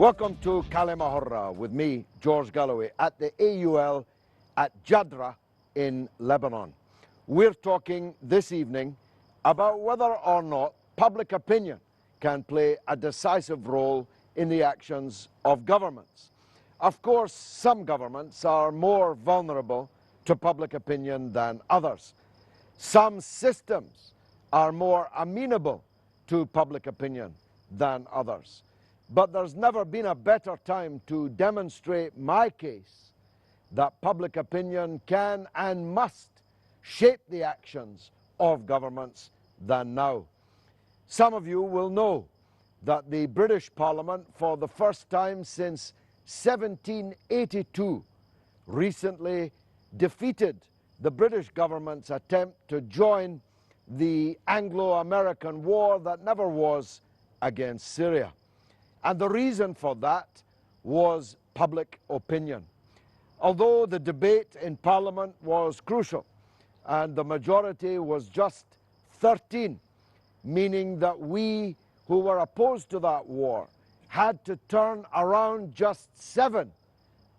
Welcome to Kalima Horra with me, George Galloway, at the AUL at Jadra in Lebanon. We're talking this evening about whether or not public opinion can play a decisive role in the actions of governments. Of course, some governments are more vulnerable to public opinion than others. Some systems are more amenable to public opinion than others. But there's never been a better time to demonstrate my case that public opinion can and must shape the actions of governments than now. Some of you will know that the British Parliament, for the first time since 1782, recently defeated the British government's attempt to join the Anglo-American war that never was against Syria. And the reason for that was public opinion. Although the debate in Parliament was crucial and the majority was just 13, meaning that we who were opposed to that war had to turn around just 7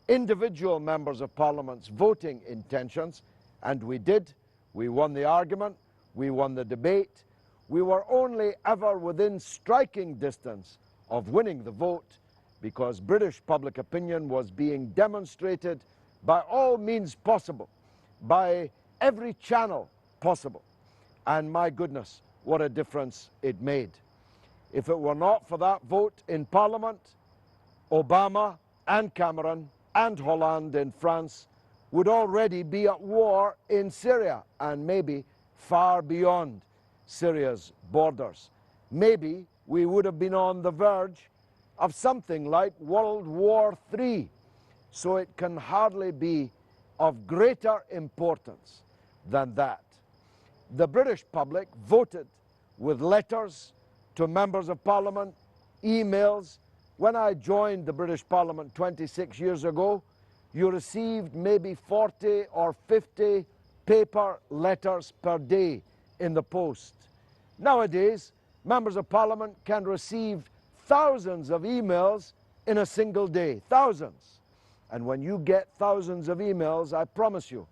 individual members of Parliament's voting intentions, and we did. We won the argument, we won the debate. We were only ever within striking distance of winning the vote because British public opinion was being demonstrated by all means possible, by every channel possible. And my goodness, what a difference it made. If it were not for that vote in Parliament, Obama and Cameron and Hollande in France would already be at war in Syria and maybe far beyond Syria's borders. Maybe we would have been on the verge of something like World War III. So it can hardly be of greater importance than that. The British public voted with letters to members of Parliament, emails. When I joined the British Parliament 26 years ago, you received maybe 40 or 50 paper letters per day in the post. Nowadays, members of Parliament can receive thousands of emails in a single day, thousands. And when you get thousands of emails, I promise you,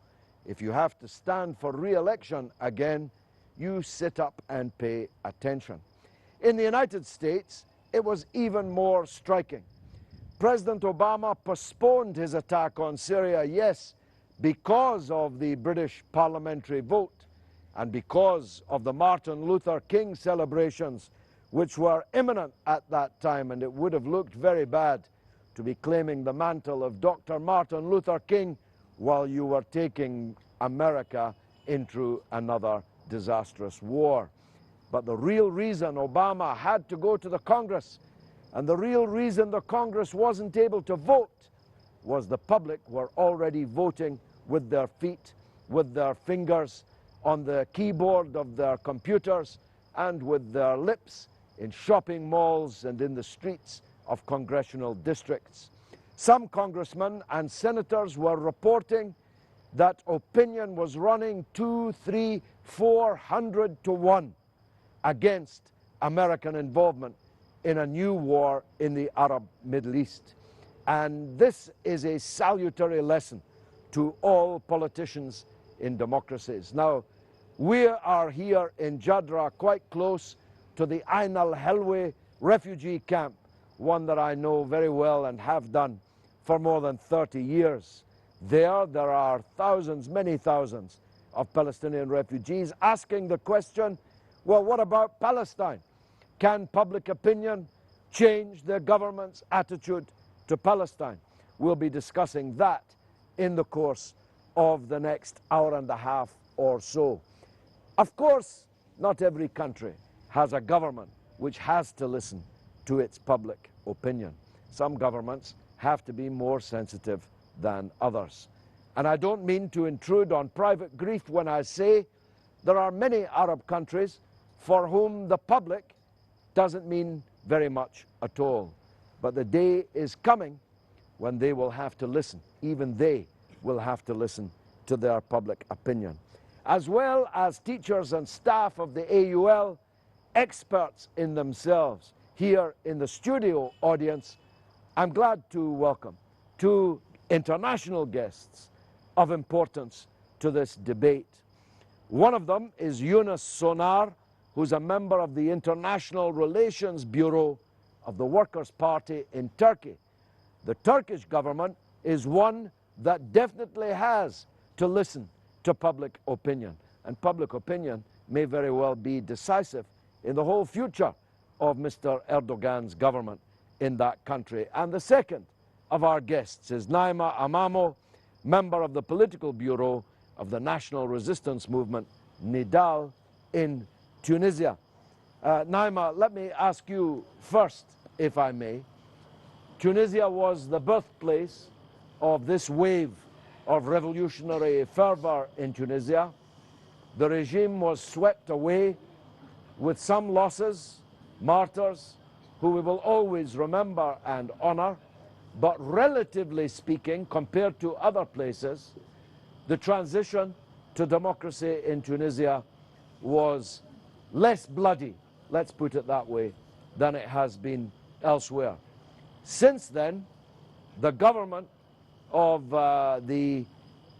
if you have to stand for re-election again, you sit up and pay attention. In the United States, it was even more striking. President Obama postponed his attack on Syria, yes, because of the British parliamentary vote and because of the Martin Luther King celebrations, which were imminent at that time, and it would have looked very bad to be claiming the mantle of Dr. Martin Luther King while you were taking America into another disastrous war. But the real reason Obama had to go to the Congress, and the real reason the Congress wasn't able to vote, was the public were already voting with their feet, with their fingers, on the keyboard of their computers, and with their lips in shopping malls and in the streets of congressional districts. Some congressmen and senators were reporting that opinion was running 200, 300, 400 to 1 against American involvement in a new war in the Arab Middle East. And this is a salutary lesson to all politicians in democracies. Now, we are here in Jadra, quite close to the Ain al-Helwe refugee camp, one that I know very well and have done for more than 30 years. There are thousands, many thousands of Palestinian refugees asking the question, well, what about Palestine? Can public opinion change the government's attitude to Palestine? We'll be discussing that in the course of the next hour and a half or so. Of course, not every country has a government which has to listen to its public opinion. Some governments have to be more sensitive than others. And I don't mean to intrude on private grief when I say there are many Arab countries for whom the public doesn't mean very much at all. But the day is coming when they will have to listen. Even they will have to listen to their public opinion. As well as teachers and staff of the AUL, experts in themselves here in the studio audience, I'm glad to welcome two international guests of importance to this debate. One of them is Yunus Sonar, who's a member of the International Relations Bureau of the Workers' Party in Turkey. The Turkish government is one that definitely has to listen to public opinion, and public opinion may very well be decisive in the whole future of Mr. Erdogan's government in that country. And the second of our guests is Naima Amamo, member of the Political Bureau of the National Resistance Movement, Nidal, in Tunisia. Naima, let me ask you first, if I may. Tunisia was the birthplace of this wave of revolutionary fervor in Tunisia. The regime was swept away with some losses, martyrs, who we will always remember and honor. But relatively speaking, compared to other places, the transition to democracy in Tunisia was less bloody, let's put it that way, than it has been elsewhere. Since then, the government of the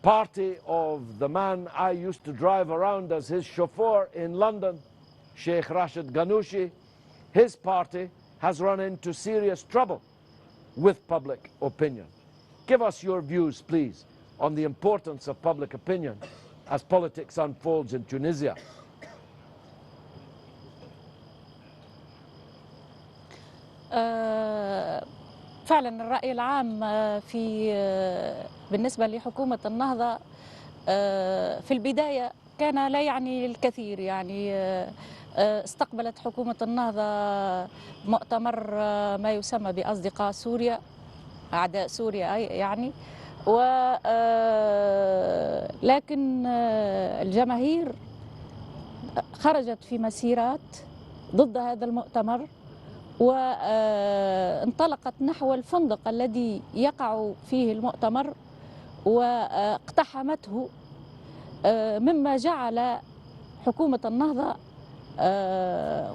party of the man I used to drive around as his chauffeur in London, Sheikh Rashid Ghanouchi, his party has run into serious trouble with public opinion. Give us your views, please, on the importance of public opinion as politics unfolds in Tunisia. فعلا الرأي العام بالنسبة لحكومة النهضة في البداية كان لا يعني الكثير. يعني استقبلت حكومة النهضة مؤتمر ما يسمى بأصدقاء سوريا، أعداء سوريا يعني، لكن الجماهير خرجت في مسيرات ضد هذا المؤتمر وانطلقت نحو الفندق الذي يقع فيه المؤتمر واقتحمته، مما جعل حكومة النهضة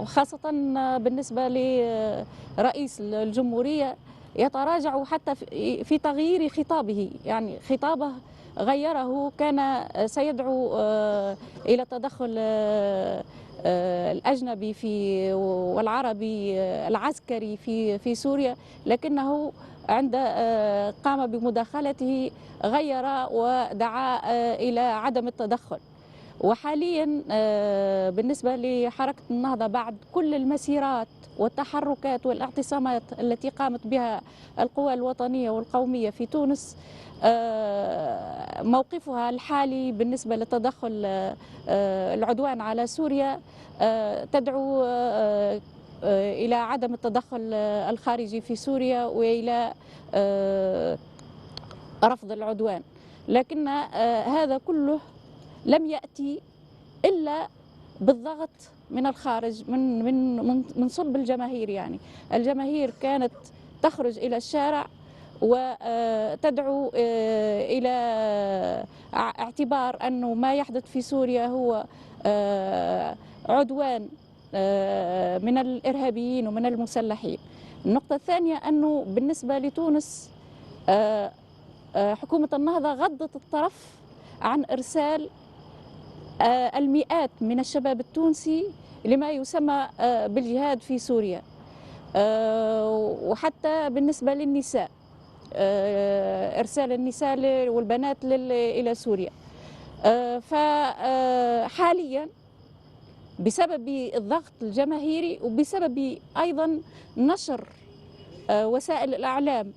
وخاصة بالنسبة لرئيس الجمهورية يتراجع حتى في تغيير خطابه. يعني خطابه غيره، كان سيدعو إلى التدخل الأجنبي والعربي العسكري في سوريا، لكنه عند قام بمداخلته غير ودعا إلى عدم التدخل. وحاليا بالنسبة لحركة النهضة بعد كل المسيرات والتحركات والاعتصامات التي قامت بها القوى الوطنية والقومية في تونس، موقفها الحالي بالنسبة للتدخل العدوان على سوريا تدعو إلى عدم التدخل الخارجي في سوريا وإلى رفض العدوان. لكن هذا كله لم يأتي إلا بالضغط من الخارج، من صلب الجماهير. يعني الجماهير كانت تخرج إلى الشارع وتدعو إلى اعتبار أنه ما يحدث في سوريا هو عدوان من الإرهابيين ومن المسلحين. النقطة الثانية أنه بالنسبة لتونس حكومة النهضة غضت الطرف عن إرسال المئات من الشباب التونسي لما يسمى بالجهاد في سوريا، وحتى بالنسبة للنساء إرسال النساء والبنات إلى سوريا. فحاليا بسبب الضغط الجماهيري وبسبب أيضا نشر وسائل الإعلام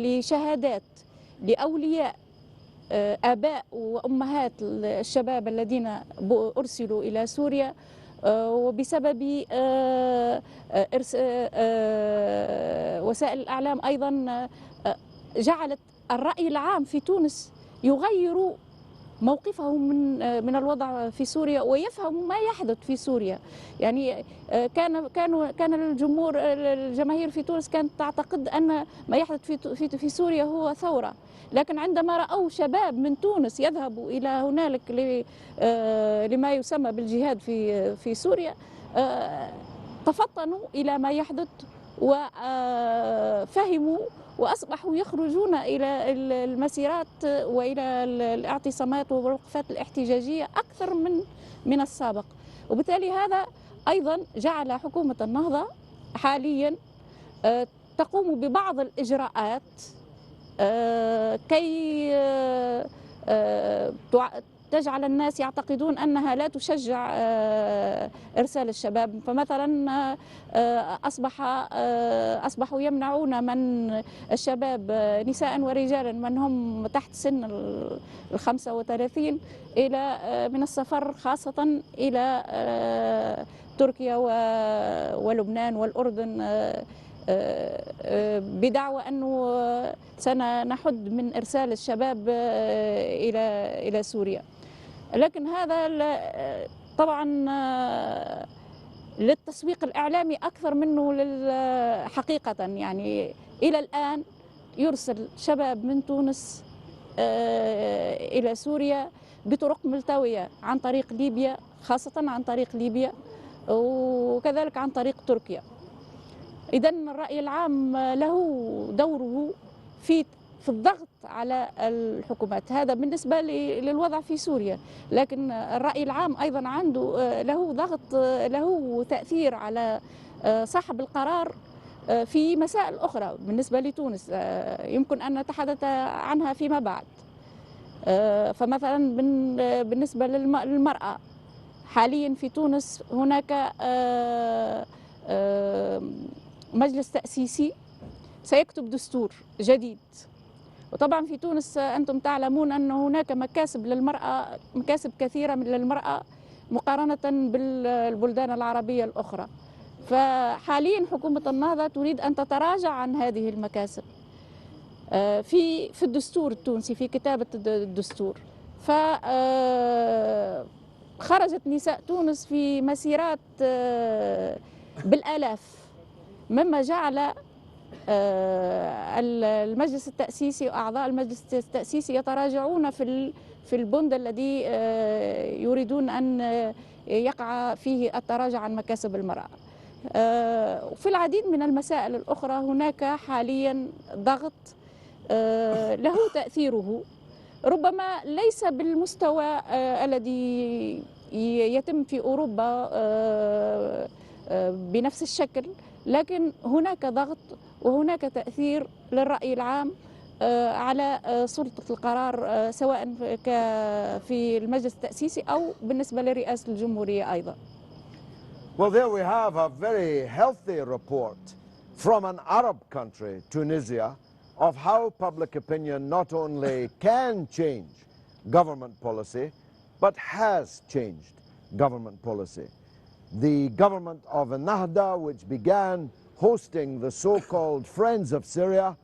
لشهادات لأولياء آباء وأمهات الشباب الذين أرسلوا إلى سوريا، وبسبب وسائل الإعلام أيضا جعلت الرأي العام في تونس يغير موقفه من الوضع في سوريا ويفهم ما يحدث في سوريا. يعني كان الجماهير في تونس كانت تعتقد أن ما يحدث في سوريا هو ثورة، لكن عندما رأوا شباب من تونس يذهبوا إلى هنالك لما يسمى بالجهاد في سوريا تفطنوا إلى ما يحدث وفهموا وأصبحوا يخرجون إلى المسيرات وإلى الاعتصامات والوقفات الاحتجاجية أكثر من السابق. وبالتالي هذا أيضا جعل حكومة النهضة حاليا تقوم ببعض الإجراءات كي تجعل الناس يعتقدون أنها لا تشجع إرسال الشباب. فمثلا أصبحوا يمنعون من الشباب نساء ورجالا من هم تحت سن 35 من السفر خاصة إلى تركيا ولبنان والأردن، بدعوى أنه سنحد من إرسال الشباب إلى سوريا. لكن هذا طبعا للتسويق الإعلامي أكثر منه حقيقة. يعني إلى الآن يرسل شباب من تونس إلى سوريا بطرق ملتوية عن طريق ليبيا، خاصة عن طريق ليبيا، وكذلك عن طريق تركيا. إذن الرأي العام له دوره في الضغط على الحكومات. هذا بالنسبة للوضع في سوريا. لكن الرأي العام أيضا عنده له ضغط، له تأثير على صاحب القرار في مسائل أخرى بالنسبة لتونس يمكن أن نتحدث عنها فيما بعد. فمثلا بالنسبة للمرأة حاليا في تونس هناك مجلس تأسيسي سيكتب دستور جديد. وطبعا في تونس أنتم تعلمون أن هناك مكاسب للمرأة، مكاسب كثيرة للمرأة مقارنة بالبلدان العربية الأخرى. فحاليا حكومة النهضة تريد أن تتراجع عن هذه المكاسب في الدستور التونسي، في كتابة الدستور. فخرجت نساء تونس في مسيرات بالآلاف، مما جعل المجلس التأسيسي وأعضاء المجلس التأسيسي يتراجعون في البند الذي يريدون أن يقع فيه التراجع عن مكاسب المرأة. وفي العديد من المسائل الأخرى هناك حاليا ضغط له تأثيره، ربما ليس بالمستوى الذي يتم في أوروبا بنفس الشكل، لكن هناك ضغط وهناك تأثير للرأي العام على سلطة القرار، سواء في المجلس التأسيسي أو بالنسبة لرئاسة الجمهورية أيضا. Well, there we have a very healthy report from an Arab country, Tunisia, of how public opinion not only can change government policy, but has changed government policy. The government of Ennahda, which began hosting the so-called Friends of Syria,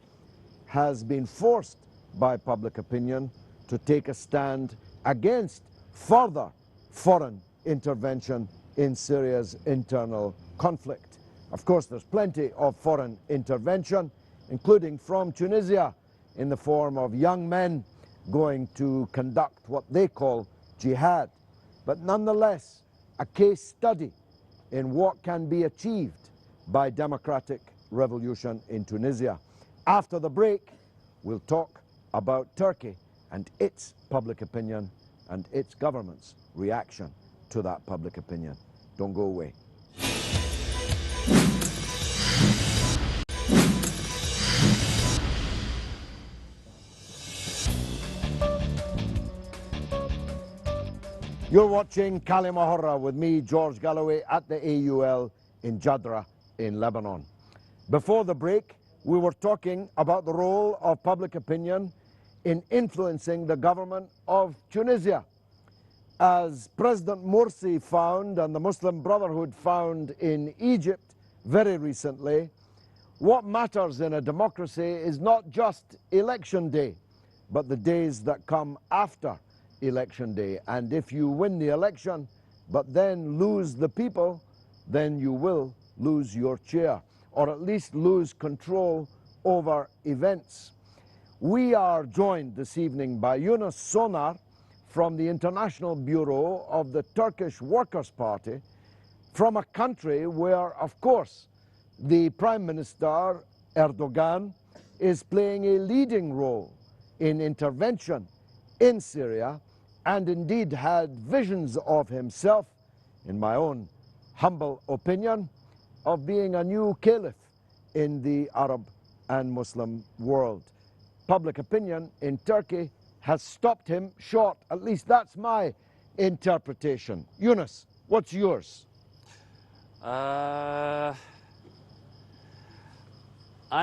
has been forced by public opinion to take a stand against further foreign intervention in Syria's internal conflict. Of course, there's plenty of foreign intervention, including from Tunisia, in the form of young men going to conduct what they call jihad. But nonetheless, a case study in what can be achieved by democratic revolution in Tunisia. After the break, we'll talk about Turkey and its public opinion and its government's reaction to that public opinion. Don't go away. You're watching Kalima Horra with me, George Galloway, at the AUL in Jadra in Lebanon. Before the break, we were talking about the role of public opinion in influencing the government of Tunisia. As President Morsi found and the Muslim Brotherhood found in Egypt very recently, what matters in a democracy is not just election day, but the days that come after election day. And if you win the election but then lose the people, then you will lose your chair, or at least lose control over events. We are joined this evening by Yunus Sonar from the International Bureau of the Turkish Workers' Party, from a country where, of course, the Prime Minister, Erdogan, is playing a leading role in intervention in Syria, and indeed had visions of himself, in my own humble opinion, of being a new caliph in the Arab and Muslim world. Public opinion in Turkey has stopped him short. At least that's my interpretation. Yunus, what's yours? I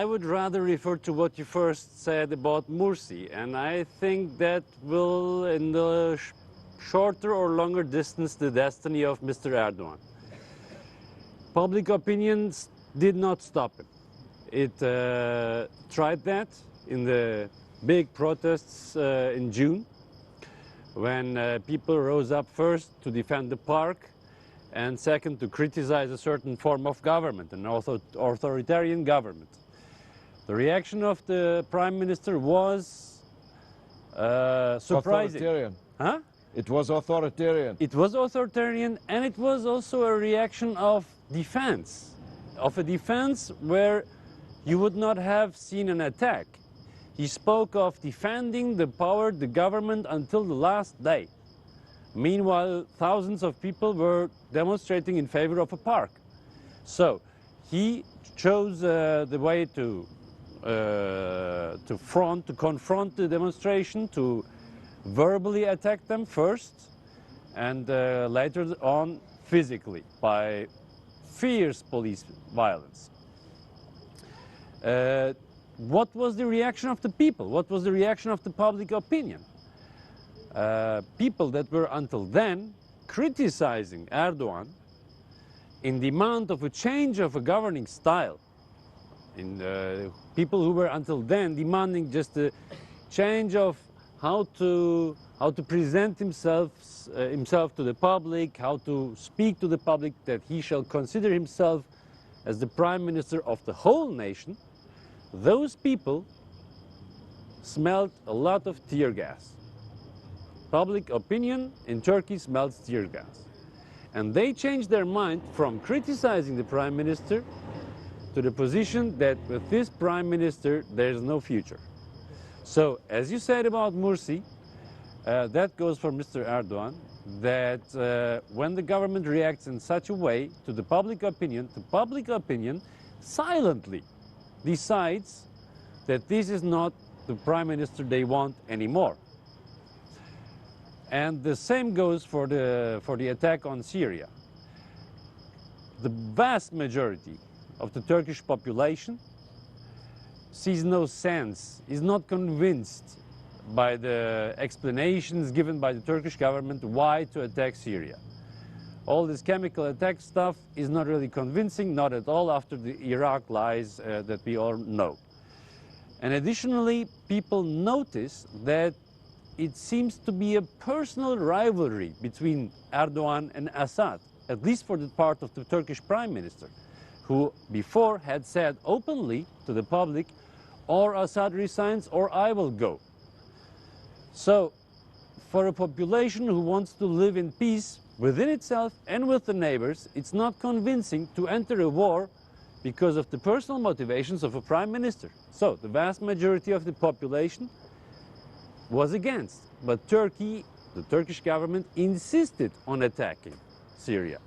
would rather refer to what you first said about Mursi, and I think that will, in the shorter or longer distance, the destiny of Mr. Erdogan. Public opinion did not stop him. It tried that in the big protests in June, when people rose up first to defend the park, and second to criticize a certain form of government, an authoritarian government. The reaction of the Prime Minister was surprising. Authoritarian. Huh? It was authoritarian. It was authoritarian, and it was also a reaction of defense, where you would not have seen an attack. He spoke of defending the power, the government, until the last day. Meanwhile, thousands of people were demonstrating in favor of a park. So he chose the way to confront the demonstration, to verbally attack them first, and later on physically by fierce police violence. What was the reaction of the people? What was the reaction of the public opinion? People that were until then criticizing Erdogan in demand of a change of a governing style, people who were until then demanding just a change of how to present himself to the public, how to speak to the public, that he shall consider himself as the prime minister of the whole nation. Those people smelled a lot of tear gas. Public opinion in Turkey smells tear gas. And they changed their mind from criticizing the prime minister to the position that with this prime minister there's no future. So, as you said about Mursi, that goes for Mr. Erdogan, that when the government reacts in such a way to the public opinion silently decides that this is not the prime minister they want anymore. And the same goes for the attack on Syria. The vast majority of the Turkish population sees no sense, is not convinced by the explanations given by the Turkish government why to attack Syria. All this chemical attack stuff is not really convincing, not at all, after the Iraq lies that we all know. And additionally, people notice that it seems to be a personal rivalry between Erdogan and Assad, at least for the part of the Turkish prime minister, who before had said openly to the public, or Assad resigns or I will go. So, for a population who wants to live in peace within itself and with the neighbors, it's not convincing to enter a war because of the personal motivations of a prime minister. So, the vast majority of the population was against. But Turkey, the Turkish government, insisted on attacking Syria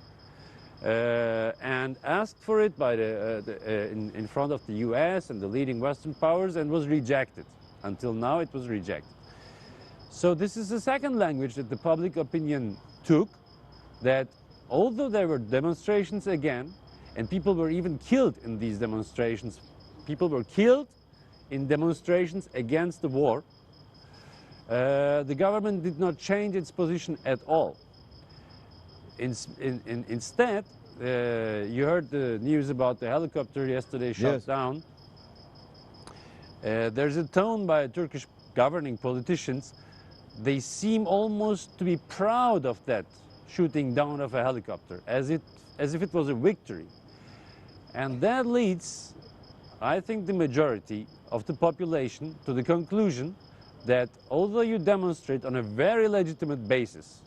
and asked for it by in front of the US and the leading Western powers, and was rejected. Until now, it was rejected. So this is the second language that the public opinion took, that although there were demonstrations again, and people were even killed in these demonstrations, people were killed in demonstrations against the war, the government did not change its position at all. Instead, you heard the news about the helicopter yesterday shot down. There's a tone by Turkish governing politicians. They seem almost to be proud of that shooting down of a helicopter, as if it was a victory. And that leads, I think, the majority of the population to the conclusion that although you demonstrate on a very legitimate basis,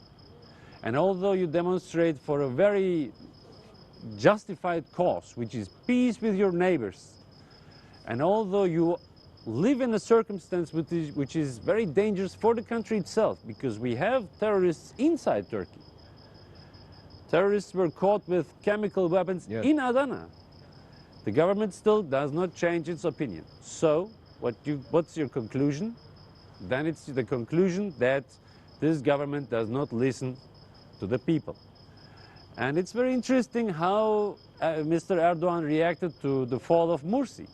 and although you demonstrate for a very justified cause, which is peace with your neighbors. And although you live in a circumstance which is very dangerous for the country itself, because we have terrorists inside Turkey. Terrorists were caught with chemical weapons in Adana. The government still does not change its opinion. So, what's your conclusion? Then it's the conclusion that this government does not listen to the people. And it's very interesting how Mr. Erdogan reacted to the fall of Mursi.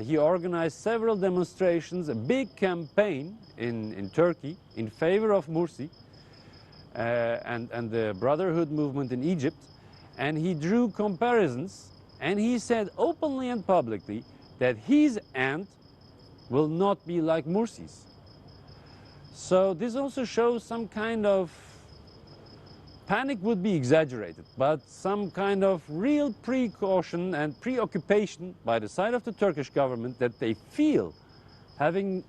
He organized several demonstrations, a big campaign in Turkey in favor of Mursi and the Brotherhood movement in Egypt. And he drew comparisons, and he said openly and publicly that his end will not be like Mursi's. So this also shows some kind of panic would be exaggerated, but some kind of real precaution and preoccupation by the side of the Turkish government that they feel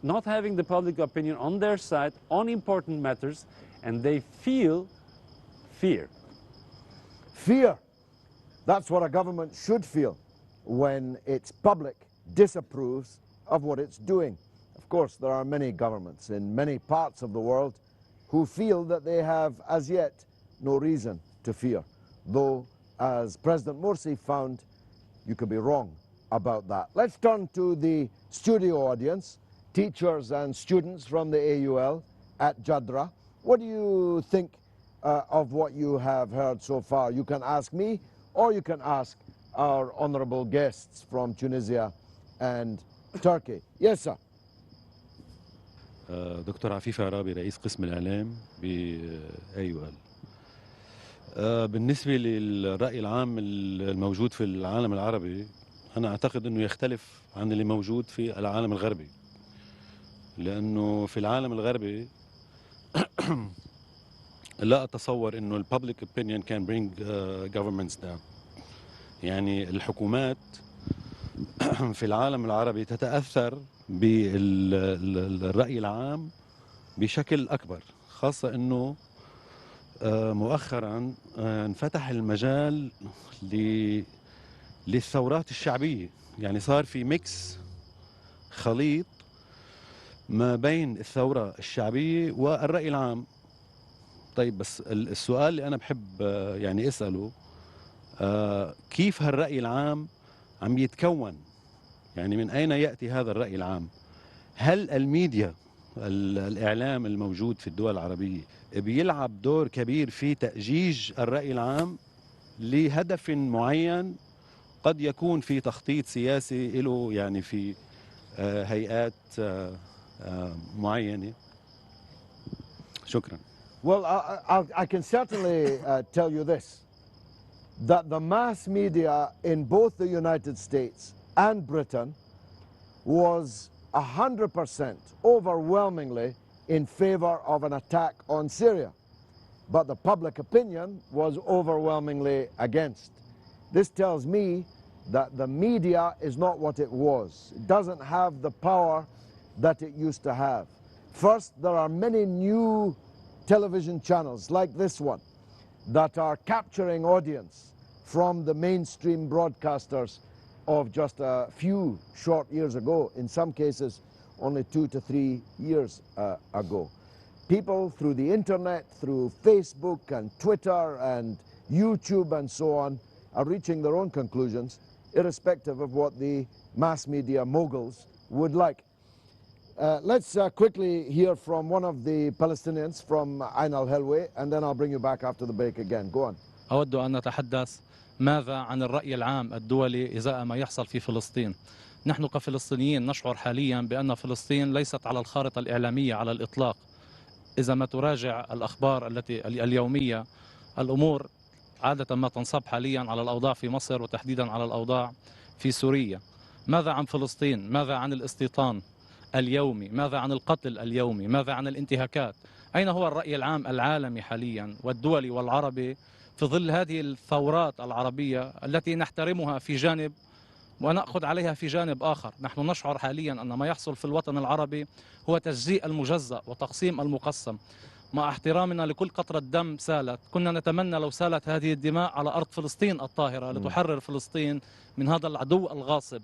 not having the public opinion on their side on important matters, and they feel fear. Fear. That's what a government should feel when its public disapproves of what it's doing. Of course, there are many governments in many parts of the world who feel that they have as yet no reason to fear, though, as President Morsi found, you could be wrong about that. Let's turn to the studio audience, teachers and students from the AUL at Jadra. What do you think of what you have heard so far? You can ask me, or you can ask our honorable guests from Tunisia and Turkey. Yes, sir. دكتور عفيف عرابي رئيس قسم الإعلام بAUL. بالنسبة للرأي العام الموجود في العالم العربي، أنا أعتقد أنه يختلف عن اللي موجود في العالم الغربي، لأنه في العالم الغربي لا أتصور أنه public opinion can bring governments down. يعني الحكومات في العالم العربي تتأثر بالرأي العام بشكل أكبر، خاصة أنه مؤخرا انفتح المجال للثورات الشعبية. يعني صار في ميكس خليط ما بين الثورة الشعبية والرأي العام. طيب، بس السؤال اللي أنا بحب يعني أسأله، كيف هالرأي العام عم يتكون؟ يعني من أين يأتي هذا الرأي العام؟ هل الميديا الإعلام الموجود في الدول العربية بيلعب دور كبير في تأجيج الرأي العام لهدف معين، قد يكون في تخطيط سياسي له يعني في هيئات معينة؟ شكرا. Well, I can certainly tell you this, that the mass media in both the United States and Britain was 100% overwhelmingly in favor of an attack on Syria, but the public opinion was overwhelmingly against. This tells me that the media is not what it was. It doesn't have the power that it used to have. First, there are many new television channels like this one that are capturing audience from the mainstream broadcasters of just a few short years ago, in some cases only 2 to 3 years ago. People through the internet, through Facebook and Twitter and YouTube and so on, are reaching their own conclusions, irrespective of what the mass media moguls would like. Let's quickly hear from one of the Palestinians from Ain al-Helwe, and then I'll bring you back after the break again. Go on. أود أن أتحدث ماذا عن الرأي العام الدولي إزاء ما يحصل في فلسطين. نحن كفلسطينيين نشعر حاليا بأن فلسطين ليست على الخارطة الإعلامية على الإطلاق. إذا ما تراجع الأخبار التي اليومية، الأمور عادة ما تنصب حاليا على الأوضاع في مصر، وتحديدا على الأوضاع في سوريا. ماذا عن فلسطين؟ ماذا عن الاستيطان اليومي؟ ماذا عن القتل اليومي؟ ماذا عن الانتهاكات؟ أين هو الرأي العام العالمي حاليا والدولي والعربي في ظل هذه الثورات العربية التي نحترمها في جانب ونأخذ عليها في جانب آخر؟ نحن نشعر حاليا أن ما يحصل في الوطن العربي هو تجزيء المجزأ وتقسيم المقسم. مع احترامنا لكل قطرة دم سالت. كنا نتمنى لو سالت هذه الدماء على أرض فلسطين الطاهرة لتحرر فلسطين من هذا العدو الغاصب.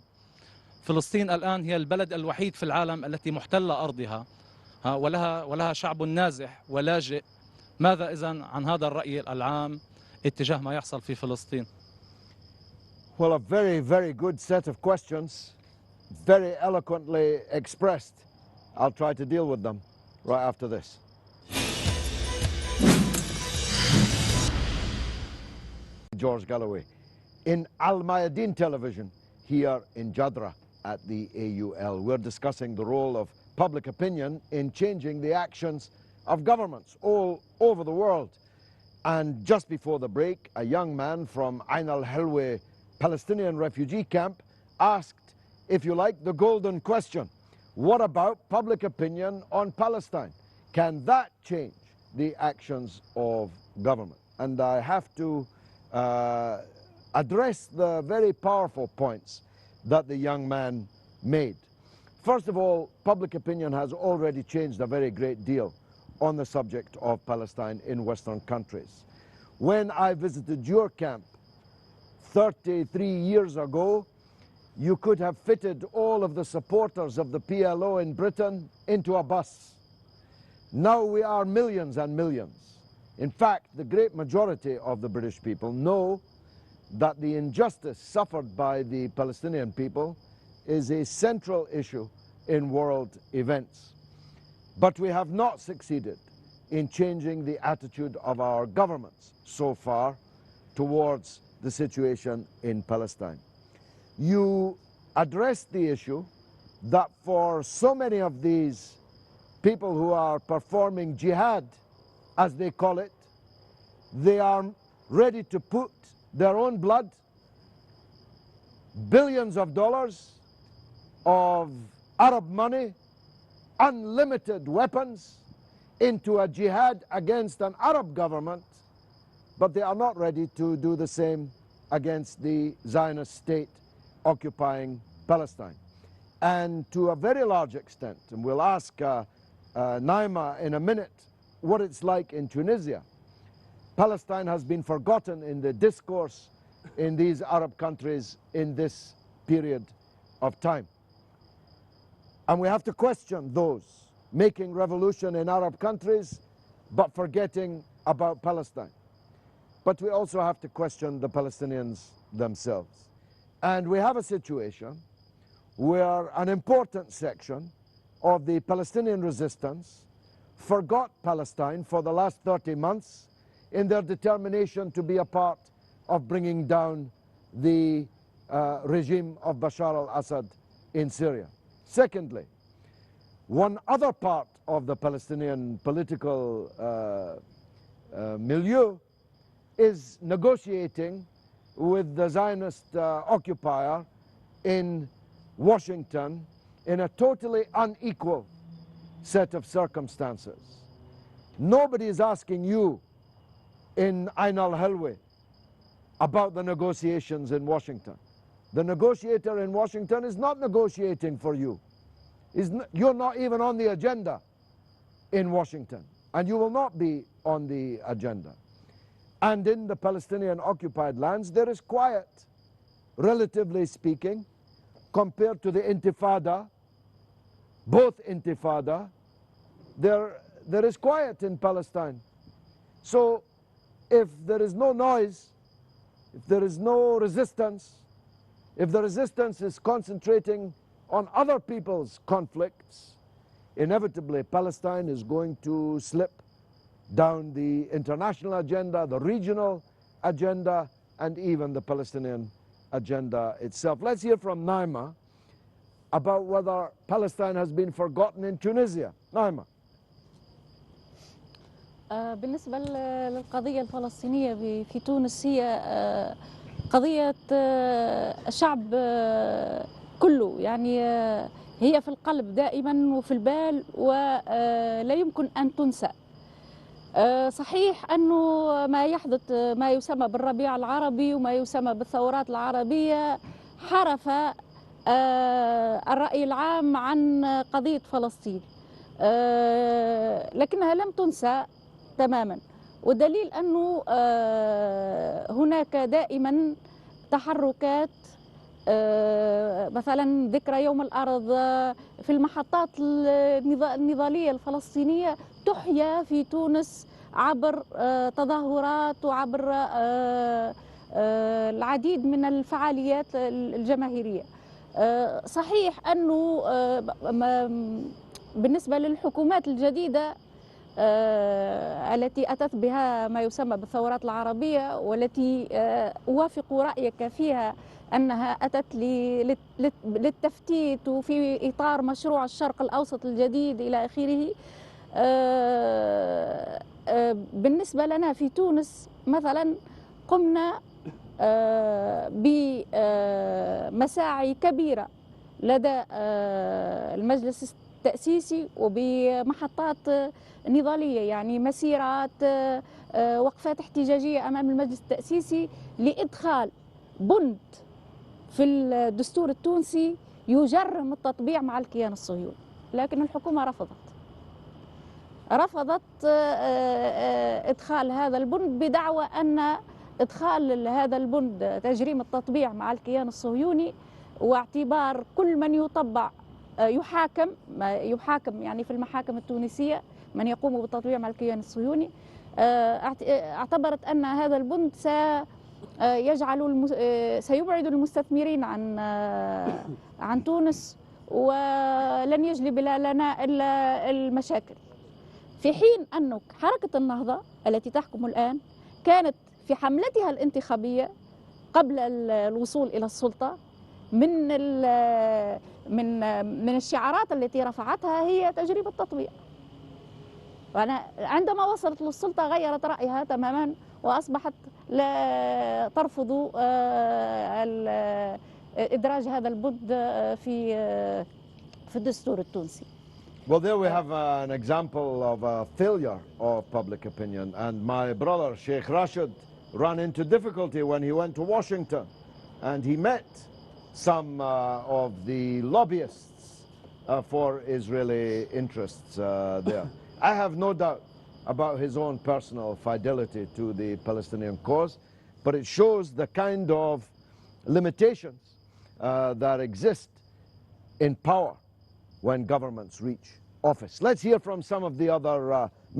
فلسطين الآن هي البلد الوحيد في العالم التي محتلة أرضها ولها شعب نازح ولاجئ. ماذا إذن عن هذا الرأي العام اتجاه ما يحصل في فلسطين؟ Well, a very, very good set of questions, very eloquently expressed. I'll try to deal with them right after this. George Galloway in Al Mayadeen television here in Jadra at the AUL. We're discussing the role of public opinion in changing the actions of governments all over the world. And just before the break, a young man from Ain al-Hilwa Palestinian refugee camp asked, if you like, the golden question: what about public opinion on Palestine? Can that change the actions of government? And I have to address the very powerful points that the young man made. First of all, public opinion has already changed a very great deal on the subject of Palestine in Western countries. When I visited your camp 33 years ago, you could have fitted all of the supporters of the PLO in Britain into a bus. Now we are millions and millions. In fact, the great majority of the British people know that the injustice suffered by the Palestinian people is a central issue in world events. But we have not succeeded in changing the attitude of our governments so far towards the situation in Palestine. You addressed the issue that for so many of these people who are performing jihad, as they call it, they are ready to put their own blood, billions of dollars of Arab money, unlimited weapons into a jihad against an Arab government, but they are not ready to do the same against the Zionist state occupying Palestine. And to a very large extent, and we'll ask Naima in a minute what it's like in Tunisia, Palestine has been forgotten in the discourse in these Arab countries in this period of time. And we have to question those making revolution in Arab countries but forgetting about Palestine. But we also have to question the Palestinians themselves. And we have a situation where an important section of the Palestinian resistance forgot Palestine for the last 30 months in their determination to be a part of bringing down the regime of Bashar al-Assad in Syria. Secondly, one other part of the Palestinian political milieu is negotiating with the Zionist occupier in Washington in a totally unequal set of circumstances. Nobody is asking you in Ain al-Hilwa about the negotiations in Washington. The negotiator in Washington is not negotiating for you. You're not even on the agenda in Washington, and you will not be on the agenda. And in the Palestinian occupied lands, there is quiet, relatively speaking, compared to the Intifada, both Intifada. There is quiet in Palestine. So if there is no noise, if there is no resistance, if the resistance is concentrating on other people's conflicts, inevitably Palestine is going to slip down the international agenda, the regional agenda, and even the Palestinian agenda itself. Let's hear from Naima about whether Palestine has been forgotten in Tunisia. Naima. بالنسبة للقضية الفلسطينية في تونس، هي قضية الشعب كله، يعني هي في القلب دائما وفي البال ولا يمكن أن تنسى. صحيح أنه ما يحدث ما يسمى بالربيع العربي وما يسمى بالثورات العربية حرف الرأي العام عن قضية فلسطين، لكنها لم تنسى تماما، والدليل أنه هناك دائما تحركات، مثلا ذكرى يوم الأرض في المحطات النضالية الفلسطينية تحيا في تونس عبر تظاهرات وعبر العديد من الفعاليات الجماهيرية. صحيح أنه بالنسبة للحكومات الجديدة التي أتت بها ما يسمى بالثورات العربية، والتي أوافق رأيك فيها أنها أتت للتفتيت وفي إطار مشروع الشرق الأوسط الجديد إلى آخره. بالنسبة لنا في تونس مثلا قمنا بمساعي كبيرة لدى المجلس التأسيسي وبمحطات نضالية، يعني مسيرات، وقفات احتجاجية أمام المجلس التأسيسي لإدخال بند في الدستور التونسي يجرم التطبيع مع الكيان الصهيوني، لكن الحكومة رفضت إدخال هذا البند بدعوى أن إدخال هذا البند تجريم التطبيع مع الكيان الصهيوني واعتبار كل من يطبع يحاكم يعني في المحاكم التونسية من يقوم بالتطبيع مع الكيان الصهيوني. اعتبرت أن هذا البند سيبعد المستثمرين عن تونس ولن يجلب لنا إلا المشاكل، في حين أن حركة النهضة التي تحكم الآن كانت في حملتها الانتخابية قبل الوصول إلى السلطة من الشعارات التي رفعتها هي تجريب التطبيع. عندما وصلت للسلطة غيرت رأيها تماما وأصبحت لا ترفض إدراج هذا البند في الدستور التونسي. Well, there we have an example of a failure of public opinion. And my brother, Sheikh Rashid, ran into difficulty when he went to Washington. And he met some of the lobbyists for Israeli interests there. I have no doubt about his own personal fidelity to the Palestinian cause, but it shows the kind of limitations that exist in power when governments reach office. Let's hear from some of the other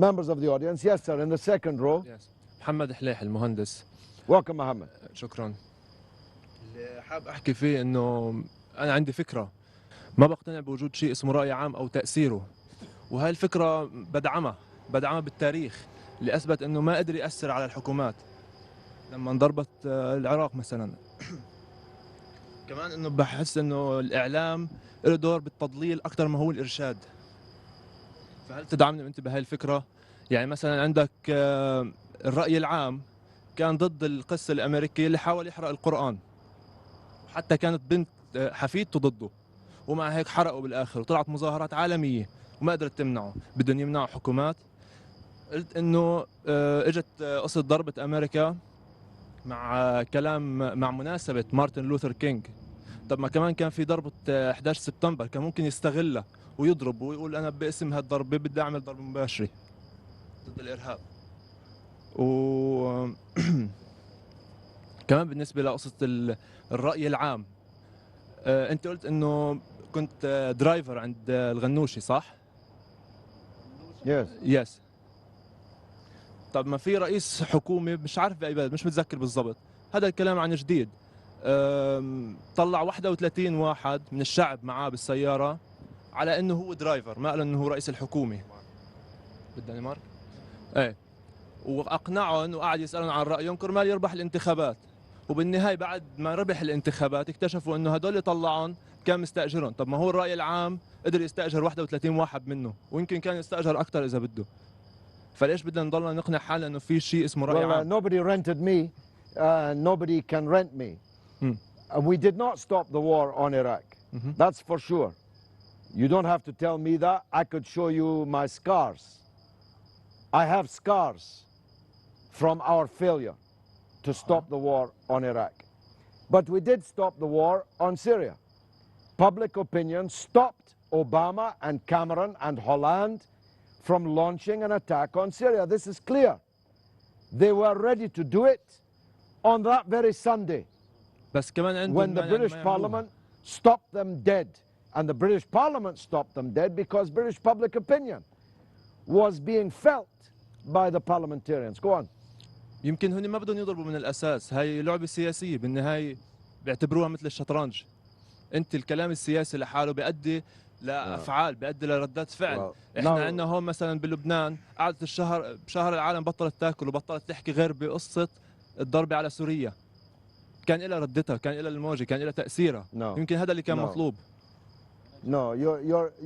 members of the audience. Yes, sir, in the second row. Yes. محمد حليح المهندس. Welcome, Mohammed. شكرا. اللي حاب احكي فيه انه انا عندي فكره، ما بقتنع بوجود شيء اسمه رأي عام او تأثيره، وهاي الفكره بدعمها بالتاريخ اللي اثبت انه ما قدر يأثر على الحكومات لما انضربت العراق مثلا. كمان انه بحس انه الاعلام له دور بالتضليل اكثر ما هو الارشاد. فهل تدعمني انت بهاي الفكره؟ يعني مثلا عندك الرأي العام كان ضد القس الامريكي اللي حاول يحرق القرآن، وحتى كانت بنت حفيدته ضده، ومع هيك حرقوا بالاخر وطلعت مظاهرات عالميه وما قدرت تمنعه، بدهم يمنعوا حكومات. قلت انه اجت قصه ضربه امريكا مع كلام مع مناسبه مارتن لوثر كينج. طب ما كمان كان في ضربه 11 سبتمبر، كان ممكن يستغلها ويضرب ويقول انا باسم هالضربه بدي اعمل ضربه مباشره ضد الارهاب. و كمان بالنسبه لقصه الرأي العام، انت قلت انه كنت درايفر عند الغنوشي صح؟ يس. طب ما في رئيس حكومه مش عارف باي بلد، مش متذكر بالضبط، هذا الكلام عن جديد، طلع 31 واحد من الشعب معاه بالسياره على انه هو درايفر، ما قال انه هو رئيس الحكومه بالدنمارك. ايه، واقنعه انه قاعد يسالهم عن رايهم كرمال يربح الانتخابات، وبالنهايه بعد ما ربح الانتخابات اكتشفوا انه هدول اللي طلعهم كان مستاجرهم. طب ما هو الراي العام قدر يستاجر 31 واحد منه، ويمكن كان يستاجر اكثر اذا بده. فليش بدنا نضلنا نقنع حالنا انه في شيء اسمه راي عام؟ Nobody rented me, nobody can rent me. We did not stop the war on Iraq. That's for sure. You don't have to tell me that. I could show you my scars. I have scars from our failure to stop the war on Iraq. But we did stop the war on Syria. Public opinion stopped Obama and Cameron and Holland from launching an attack on Syria. This is clear. They were ready to do it on that very Sunday بس كمان عندهم when the British Parliament stopped them dead. And the British Parliament stopped them dead because British public opinion was being felt by the parliamentarians. Go on. يمكن هن ما بدهم يضربوا من الاساس، هاي لعبه سياسيه بالنهايه بيعتبروها مثل الشطرنج. انت الكلام السياسي لحاله بيؤدي لافعال، بيؤدي لردات فعل. احنا عندنا هون مثلا بلبنان قعدت بشهر العالم بطلت تاكل وبطلت تحكي غير بقصه الضرب على سوريا. كان لها ردتها، كان لها الموجه، كان لها تاثيرها. يمكن هذا اللي كان مطلوب. No,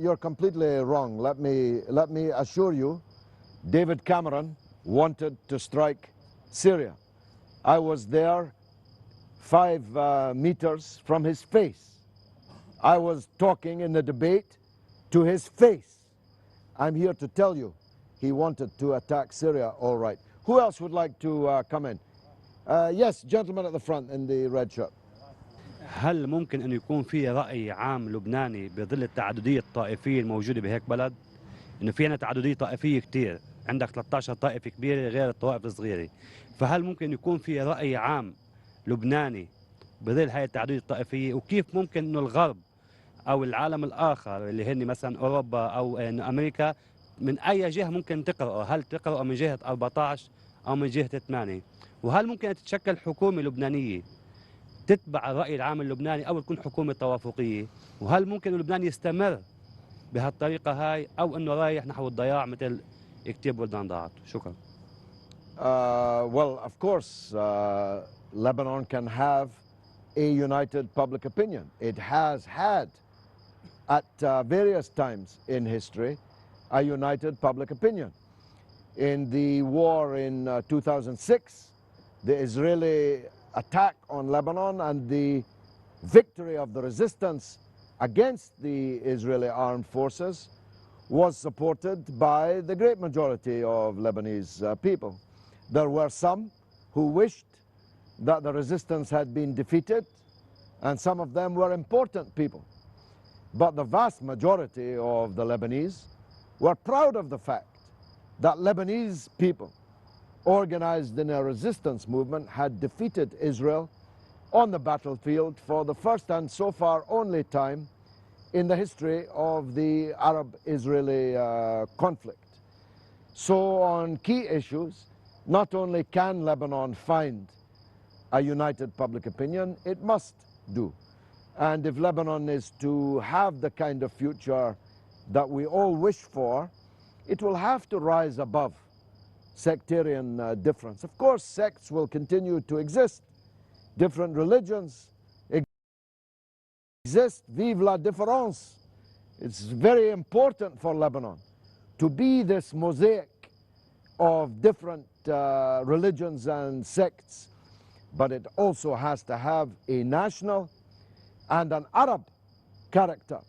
you're completely wrong. Let me assure you, David Cameron wanted to strike Syria. I was there 5 meters from his face. I was talking in the debate to his face. I'm here to tell you he wanted to attack Syria, all right. Who else would like to come in? Yes, gentleman at the front in the red shirt. هل ممكن أن يكون في رأي عام لبناني بظل التعددية الطائفية الموجودة بهيك بلد؟ إنه في عنا تعددية طائفية كتير، عندك 13 طائفة كبيرة غير الطوائف الصغيرة، فهل ممكن يكون في رأي عام لبناني بظل هاي التعددية الطائفية؟ وكيف ممكن إنه الغرب أو العالم الآخر اللي هن مثلا أوروبا أو إنه أمريكا من أي جهة ممكن تقرأه؟ هل تقرأه من جهة 14 أو من جهة 8؟ وهل ممكن أن تتشكل حكومة لبنانية تتبع الرأي العام اللبناني أو تكون حكومة توافقية؟ وهل ممكن لبنان يستمر بهالطريقة هاي أو إنه رايح نحو الضياع مثل كتير بلدان ضاعت؟ شكرا. Well, of course, Lebanon can have a united public opinion. It has had at various times in history a united public opinion. In the war in 2006, the Israeli attack on Lebanon and the victory of the resistance against the Israeli armed forces was supported by the great majority of Lebanese people. There were some who wished that the resistance had been defeated, and some of them were important people. But the vast majority of the Lebanese were proud of the fact that Lebanese people organized in a resistance movement had defeated Israel on the battlefield for the first and so far only time in the history of the Arab-Israeli conflict. So on key issues, not only can Lebanon find a united public opinion, it must do. And if Lebanon is to have the kind of future that we all wish for, it will have to rise above sectarian difference. Of course, sects will continue to exist. Different religions exist. Vive la différence. It's very important for Lebanon to be this mosaic of different religions and sects, but it also has to have a national and an Arab character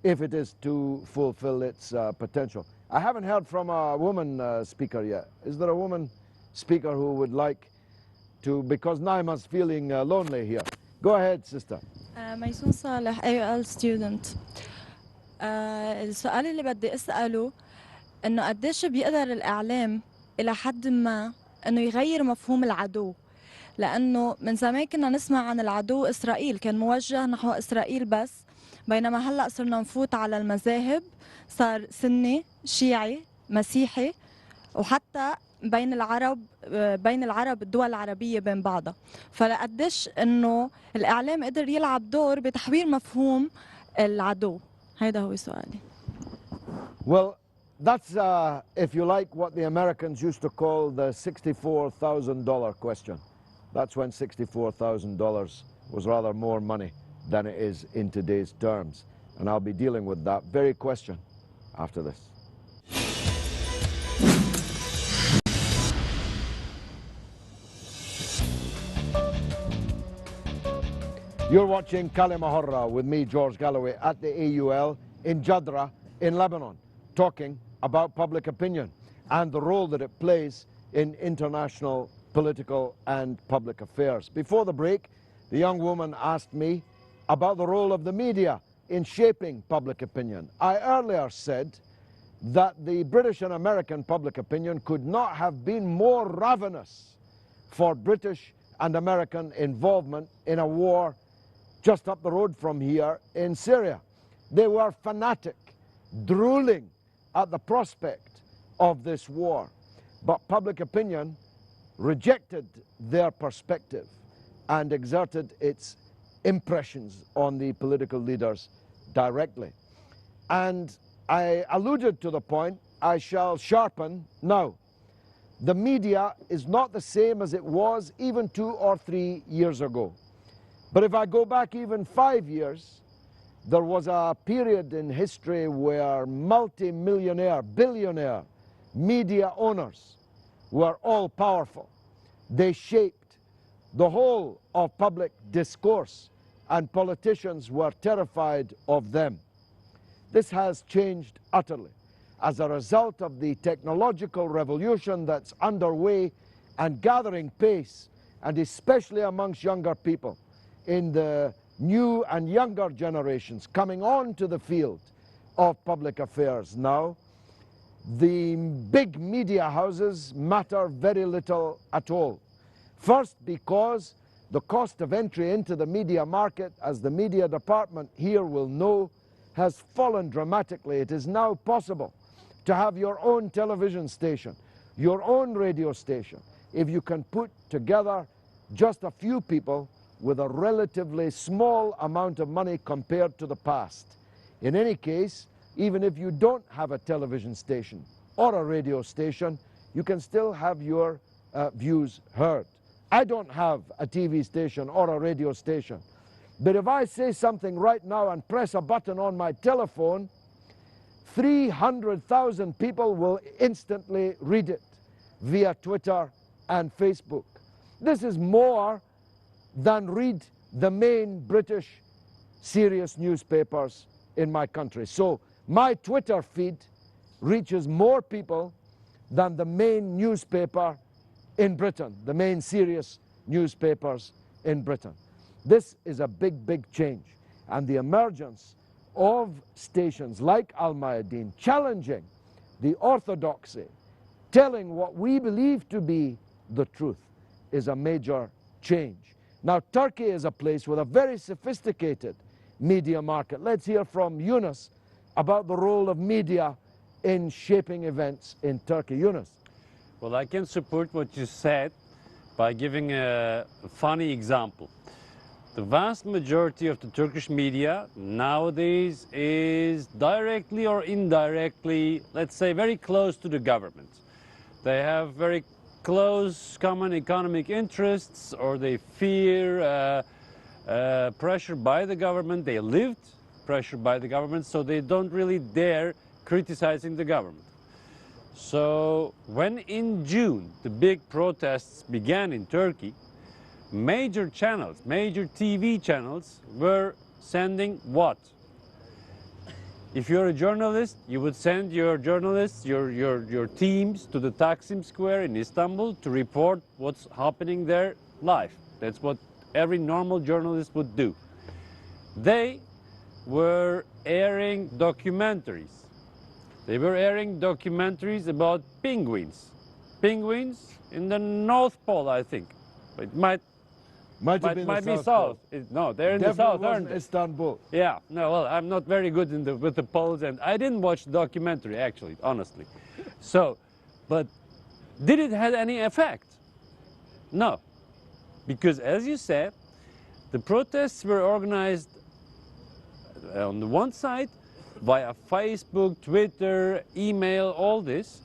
if it is to fulfill its potential. I haven't heard from a woman speaker yet. Is there a woman speaker who would like to, because Naima's feeling lonely here. Go ahead, sister. ميسون صالح AUL student. السؤال اللي بدي أسأله إنه قديش بيقدر الإعلام إلى حد ما إنه يغير مفهوم العدو، لأنه من زمان كنا نسمع عن العدو إسرائيل، كان موجه نحو إسرائيل بس، بينما هلأ صرنا نفوت على المذاهب، صار سني شيعي مسيحي، وحتى بين العرب الدول العربية بين بعضها. فلقديش إنه الإعلام قدر يلعب دور بتحوير مفهوم العدو؟ هيدا هو سؤالي. Well, that's if you like what the Americans used to call the $64,000 question. That's when $64,000 was rather more money than it is in today's terms. And I'll be dealing with that very question after this. You're watching Kalima Horra with me, George Galloway, at the AUL in Jadra in Lebanon, talking about public opinion and the role that it plays in international political and public affairs. Before the break, the young woman asked me about the role of the media in shaping public opinion. I earlier said that the British and American public opinion could not have been more ravenous for British and American involvement in a war just up the road from here in Syria. They were fanatic, drooling at the prospect of this war. But public opinion rejected their perspective and exerted its impressions on the political leaders directly. And I alluded to the point, I shall sharpen now. The media is not the same as it was even 2 or 3 years ago. But if I go back even 5 years, there was a period in history where multi-millionaire, billionaire media owners were all powerful. They shaped the whole of public discourse, and politicians were terrified of them. This has changed utterly as a result of the technological revolution that's underway and gathering pace, and especially amongst younger people in the new and younger generations coming on to the field of public affairs now. The big media houses matter very little at all. First, because the cost of entry into the media market, as the media department here will know, has fallen dramatically. It is now possible to have your own television station, your own radio station, if you can put together just a few people with a relatively small amount of money compared to the past. In any case, even if you don't have a television station or a radio station, you can still have your views heard. I don't have a TV station or a radio station, but if I say something right now and press a button on my telephone, 300,000 people will instantly read it via Twitter and Facebook. This is more than read the main British serious newspapers in my country. So my Twitter feed reaches more people than the main newspaper in Britain, the main serious newspapers in Britain. This is a big, big change. And the emergence of stations like Al Mayadeen challenging the orthodoxy, telling what we believe to be the truth, is a major change. Now, Turkey is a place with a very sophisticated media market. Let's hear from Yunus about the role of media in shaping events in Turkey. Yunus. Well, I can support what you said by giving a funny example. The vast majority of the Turkish media nowadays is directly or indirectly, let's say, very close to the government. They have very close common economic interests, or they fear pressure by the government. They lived pressure by the government, so they don't really dare criticizing the government. So when in June the big protests began in Turkey, major channels, major TV channels were sending what? If you're a journalist, you would send your journalists, your teams to the Taksim Square in Istanbul to report what's happening there live. That's what every normal journalist would do. They were airing documentaries. They were airing documentaries about penguins. Penguins in the North Pole, I think. It might be south. No, they're in the south, aren't they? Istanbul. Yeah, no, well, I'm not very good with the poles, and I didn't watch the documentary, actually, honestly. So, but did it have any effect? No, because as you said, the protests were organized on the one side via Facebook, Twitter, email, all this.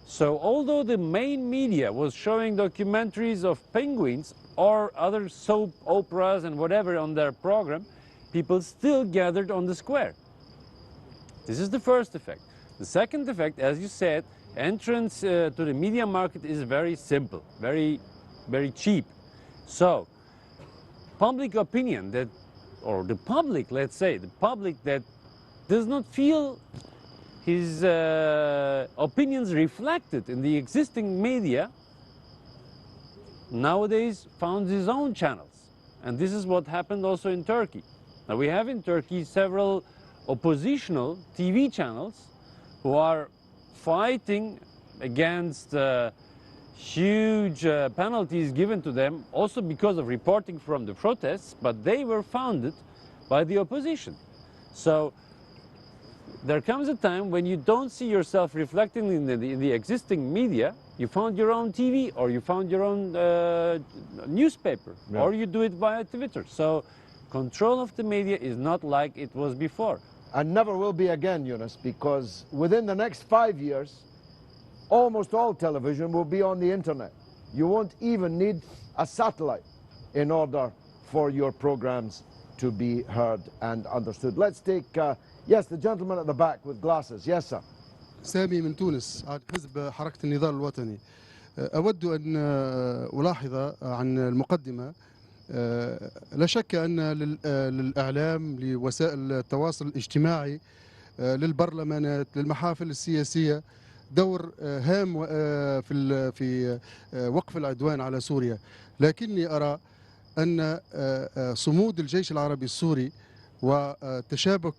So although the main media was showing documentaries of penguins or other soap operas and whatever on their program, people still gathered on the square. This is the first effect. The second effect, as you said, entrance to the media market is very simple, very, very cheap. So public opinion that, or the public, let's say, the public that does not feel his opinions reflected in the existing media, nowadays found his own channels. And this is what happened also in Turkey. Now we have in Turkey several oppositional TV channels who are fighting against huge penalties given to them also because of reporting from the protests, but they were founded by the opposition. So there comes a time when you don't see yourself reflecting in the existing media. You found your own TV, or you found your own newspaper, yeah, or you do it via Twitter. So control of the media is not like it was before. And never will be again, Yunus, because within the next 5 years, almost all television will be on the internet. You won't even need a satellite in order for your programs to be heard and understood. Let's take, yes, the gentleman at the back with glasses. Yes, sir. سامي من تونس عن حزب حركة النضال الوطني. أود أن ألاحظ عن المقدمة. لا شك أن للإعلام، لوسائل التواصل الاجتماعي، للبرلمانات، للمحافل السياسية دور هام في وقف العدوان على سوريا، لكني أرى أن صمود الجيش العربي السوري وتشابك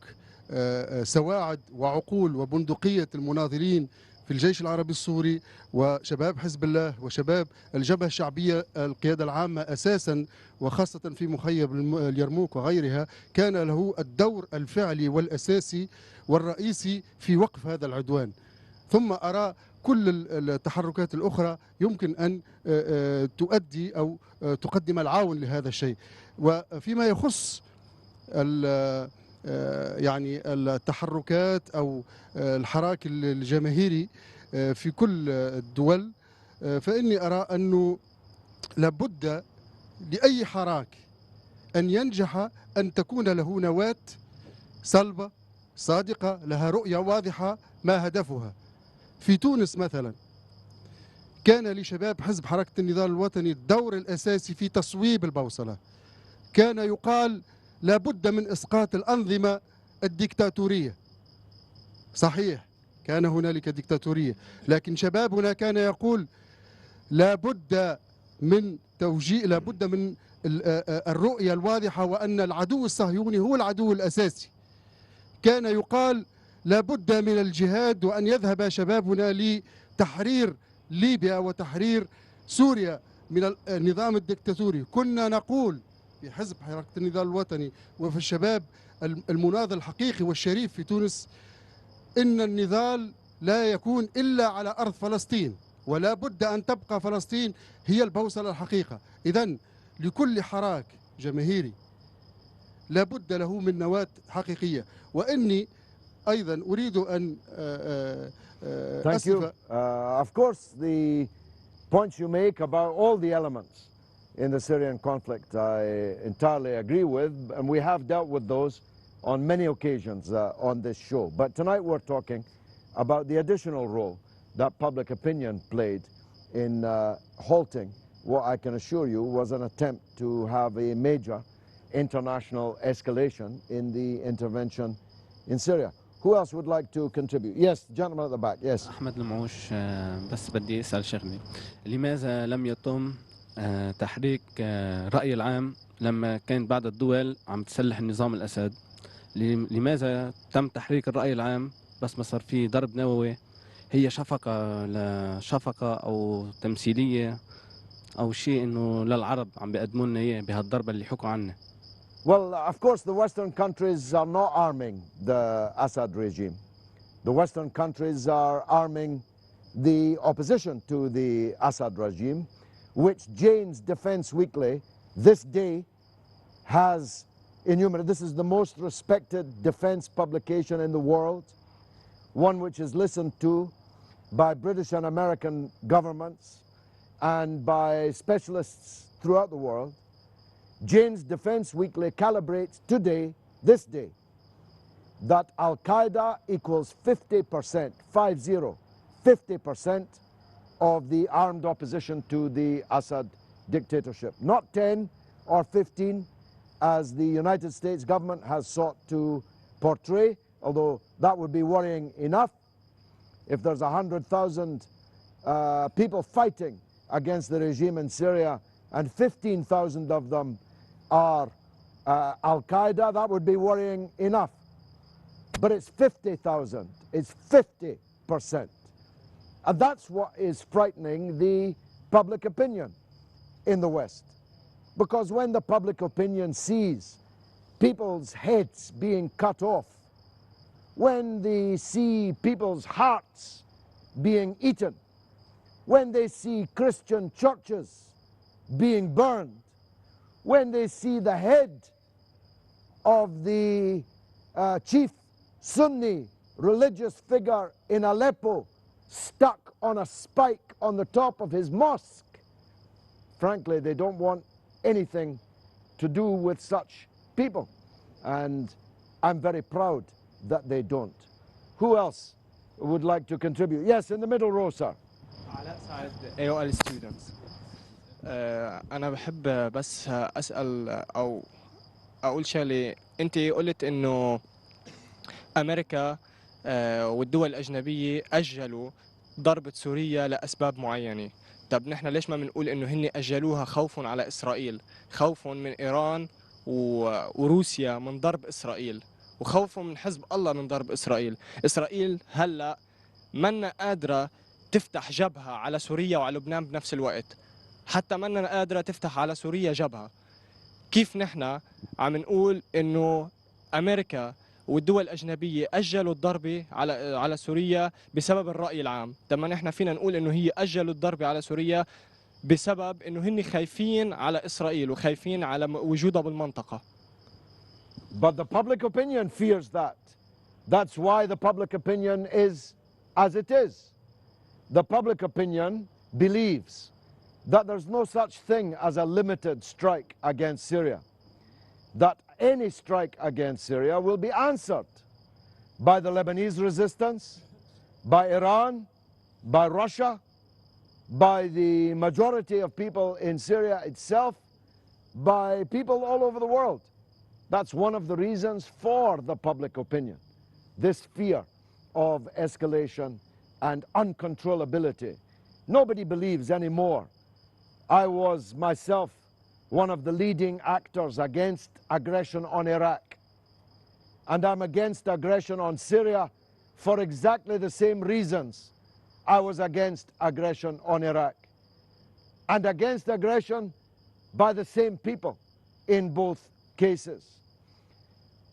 سواعد وعقول وبندقية المناضلين في الجيش العربي السوري وشباب حزب الله وشباب الجبهة الشعبية القيادة العامة أساسا، وخاصة في مخيم اليرموك وغيرها، كان له الدور الفعلي والأساسي والرئيسي في وقف هذا العدوان. ثم أرى كل التحركات الأخرى يمكن أن تؤدي أو تقدم العون لهذا الشيء. وفيما يخص يعني التحركات أو الحراك الجماهيري في كل الدول، فإني أرى أنه لابد لأي حراك أن ينجح أن تكون له نواة صلبة صادقة لها رؤية واضحة ما هدفها. في تونس مثلا كان لشباب حزب حركة النضال الوطني الدور الأساسي في تصويب البوصلة. كان يقال لابد من إسقاط الأنظمة الديكتاتورية. صحيح كان هنالك ديكتاتورية، لكن شبابنا كان يقول لابد من توجيه، لابد من الرؤية الواضحة، وأن العدو الصهيوني هو العدو الأساسي. كان يقال لابد من الجهاد، وأن يذهب شبابنا لتحرير ليبيا وتحرير سوريا من النظام الدكتاتوري. كنا نقول في حزب حركة النضال الوطني وفي الشباب المناضل الحقيقي والشريف في تونس إن النضال لا يكون إلا على أرض فلسطين، ولا بد أن تبقى فلسطين هي البوصلة الحقيقة. إذن لكل حراك جماهيري لا بد له من نواة حقيقية. وإني أيضا أريد أن Thank you. Of course, the points you make about all the elements in the Syrian conflict I entirely agree with, and we have dealt with those on many occasions on this show. But tonight we're talking about the additional role that public opinion played in halting what I can assure you was an attempt to have a major international escalation in the intervention in Syria. Who else would like to contribute? Yes, gentleman at the back. Yes. أحمد المعوش. بس بدي أسأل شغلة، لماذا لم يتم تحريك الرأي العام لما كان بعض الدول عم تسلح النظام الأسد؟ لماذا تم تحريك الرأي العام بس ما صار في ضرب نووي؟ هي شفقة أو تمثيلية أو شيء إنه للعرب عم بيقدموا لنا إياه بهالضربة اللي حكوا عنها؟ Well, of course, the Western countries are not arming the Assad regime. The Western countries are arming the opposition to the Assad regime, which Jane's Defense Weekly this day has enumerated. This is the most respected defense publication in the world, one which is listened to by British and American governments and by specialists throughout the world. Jane's Defense Weekly calibrates today, this day, that Al-Qaeda equals 50%, 50% of the armed opposition to the Assad dictatorship. Not 10 or 15 as the United States government has sought to portray, although that would be worrying enough. If there's 100,000 people fighting against the regime in Syria and 15,000 of them are Al-Qaeda, that would be worrying enough. But it's 50,000. It's 50%. And that's what is frightening the public opinion in the West. Because when the public opinion sees people's heads being cut off, when they see people's hearts being eaten, when they see Christian churches being burned, when they see the head of the chief Sunni religious figure in Aleppo stuck on a spike on the top of his mosque, frankly, they don't want anything to do with such people. And I'm very proud that they don't. Who else would like to contribute? Yes, in the middle row, sir. علاء سعد AOL students. أنا بحب بس أسأل أو أقول شغلة. أنت قلت إنه أمريكا والدول الأجنبية أجلوا ضربة سوريا لأسباب معينة. طب نحن ليش ما بنقول إنه هن أجلوها خوفا على إسرائيل، خوفا من إيران وروسيا من ضرب إسرائيل، وخوفا من حزب الله من ضرب إسرائيل. إسرائيل هلأ منا قادرة تفتح جبهة على سوريا وعلى لبنان بنفس الوقت، حتى منا قادرة تفتح على سوريا جبهة. كيف نحن عم نقول إنه أمريكا والدول الأجنبية أجلوا الضربة على سوريا بسبب الرأي العام؟ طب ما نحن فينا نقول إنه هي أجلوا الضربة على سوريا بسبب إنه هن خايفين على إسرائيل وخايفين على وجودها بالمنطقة. But the public opinion fears that. That's why the public opinion is as it is. The public opinion believes that there's no such thing as a limited strike against Syria. That any strike against Syria will be answered by the Lebanese resistance, by Iran, by Russia, by the majority of people in Syria itself, by people all over the world. That's one of the reasons for the public opinion, this fear of escalation and uncontrollability. Nobody believes anymore. I was myself one of the leading actors against aggression on Iraq. And I'm against aggression on Syria for exactly the same reasons I was against aggression on Iraq. And against aggression by the same people in both cases.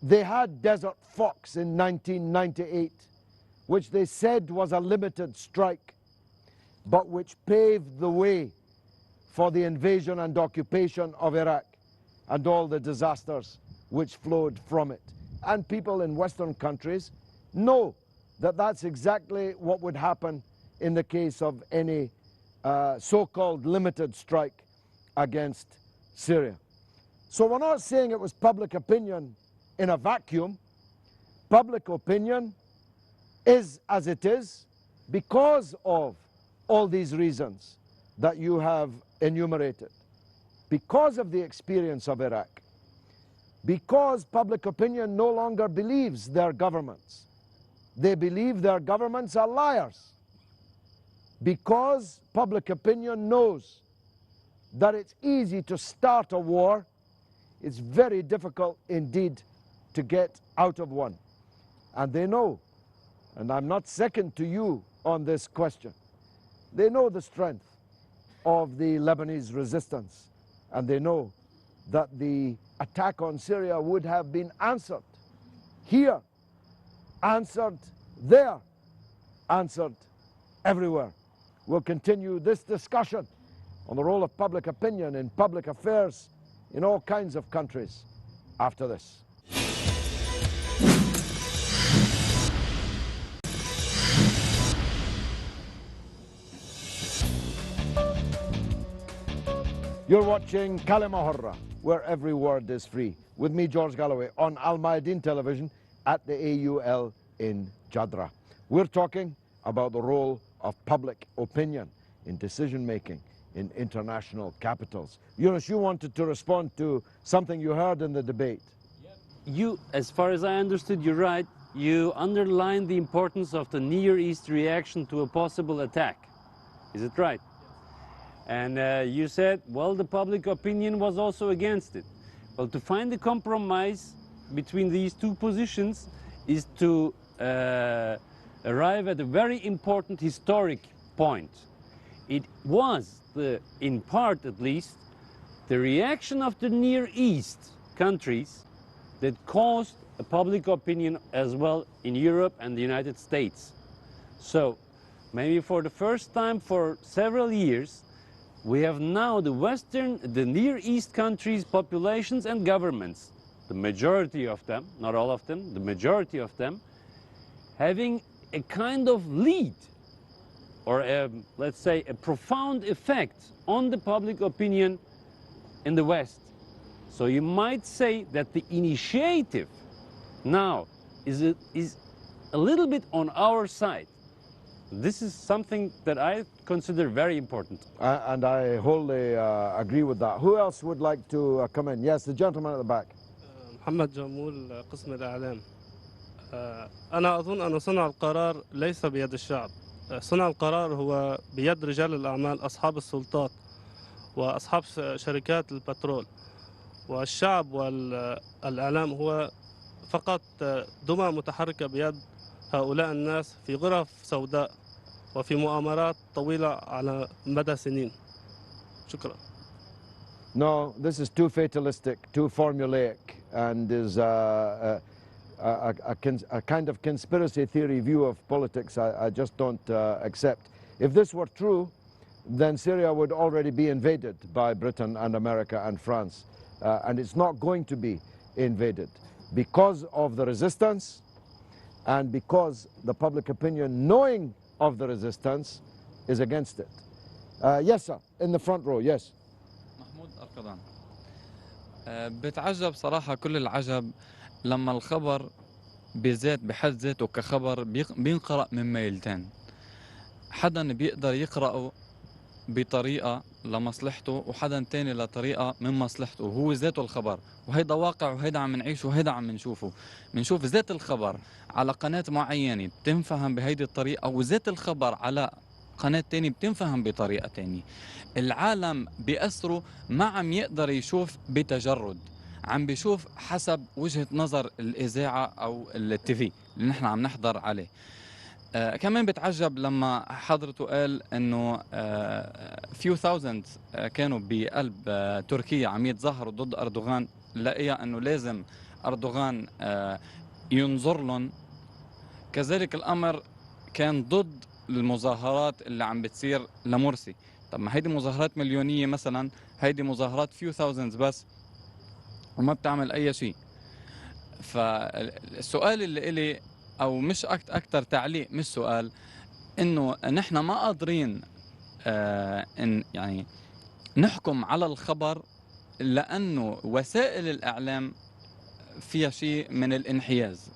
They had Desert Fox in 1998, which they said was a limited strike, but which paved the way for the invasion and occupation of Iraq and all the disasters which flowed from it. And people in Western countries know that that's exactly what would happen in the case of any so-called limited strike against Syria. So we're not saying it was public opinion in a vacuum. Public opinion is as it is because of all these reasons that you have enumerated. Because of the experience of Iraq. Because public opinion no longer believes their governments. They believe their governments are liars. Because public opinion knows that it's easy to start a war, it's very difficult indeed to get out of one. And they know, and I'm not second to you on this question, they know the strength of the Lebanese resistance, and they know that the attack on Syria would have been answered here, answered there, answered everywhere. We'll continue this discussion on the role of public opinion in public affairs in all kinds of countries after this. You're watching Kalima Horra, where every word is free, with me, George Galloway, on Al Mayadeen television at the AUL in Jadra. We're talking about the role of public opinion in decision-making in international capitals. Yunus, you wanted to respond to something you heard in the debate. You, as far as I understood, you're right. You underlined the importance of the Near East reaction to a possible attack. Is it right? And you said, well, the public opinion was also against it. Well, to find a compromise between these two positions is to arrive at a very important historic point. It was, in part at least, the reaction of the Near East countries that caused a public opinion as well in Europe and the United States. So, maybe for the first time for several years, we have now the Near East countries, populations and governments, the majority of them, not all of them, the majority of them, having a kind of lead or let's say a profound effect on the public opinion in the West. So you might say that the initiative now is a little bit on our side. This is something that I consider very important. And I wholly agree with that. Who else would like to come in? Yes, the gentleman at the back. محمد جمول قسم الإعلام. أنا أظن أن صنع القرار ليس بيد الشعب. صنع القرار هو بيد رجال الأعمال أصحاب السلطات وأصحاب شركات البترول. والشعب والإعلام هو فقط دمى متحركة بيد هؤلاء الناس في غرف سوداء وفي مؤامرات طويلة على مدى سنين. شكرا. No, this is too fatalistic, too formulaic, and is a kind of conspiracy theory view of politics I just don't accept. If this were true, then Syria would already be invaded by Britain and America and France. And it's not going to be invaded because of the resistance and because the public opinion, knowing of the resistance, is against it. Yes, sir, in the front row, yes. محمود أركضان. بتعجب صراحة كل العجب لما الخبر بذات بحد ذاته كخبر بينقرأ من ميلتين. حدا بيقدر يقرأه بطريقة لمصلحته وحدا تاني لطريقة من مصلحته وهو ذاته الخبر، وهيدا واقع وهيدا عم نعيشه وهيدا عم نشوفه. بنشوف ذات الخبر على قناة معينة بتنفهم بهيدي الطريقة وذات الخبر على قناة تاني بتنفهم بطريقة تانية. العالم بيأثروا ما عم يقدر يشوف بتجرد، عم بيشوف حسب وجهة نظر الإذاعة أو التيفي اللي نحن عم نحضر عليه. كمان بتعجب لما حضرته قال انه few thousands كانوا بقلب تركيا عم يتظاهروا ضد اردوغان، لقيها انه لازم اردوغان ينظر لهم. كذلك الامر كان ضد المظاهرات اللي عم بتصير لمرسي. طب ما هيدي مظاهرات مليونيه مثلا، هيدي مظاهرات few thousands بس وما بتعمل اي شيء. فالسؤال اللي إلي او مش اكثر تعليق مش سؤال، انه نحن ما قادرين ان يعني نحكم على الخبر لانه وسائل الاعلام فيها شيء من الانحياز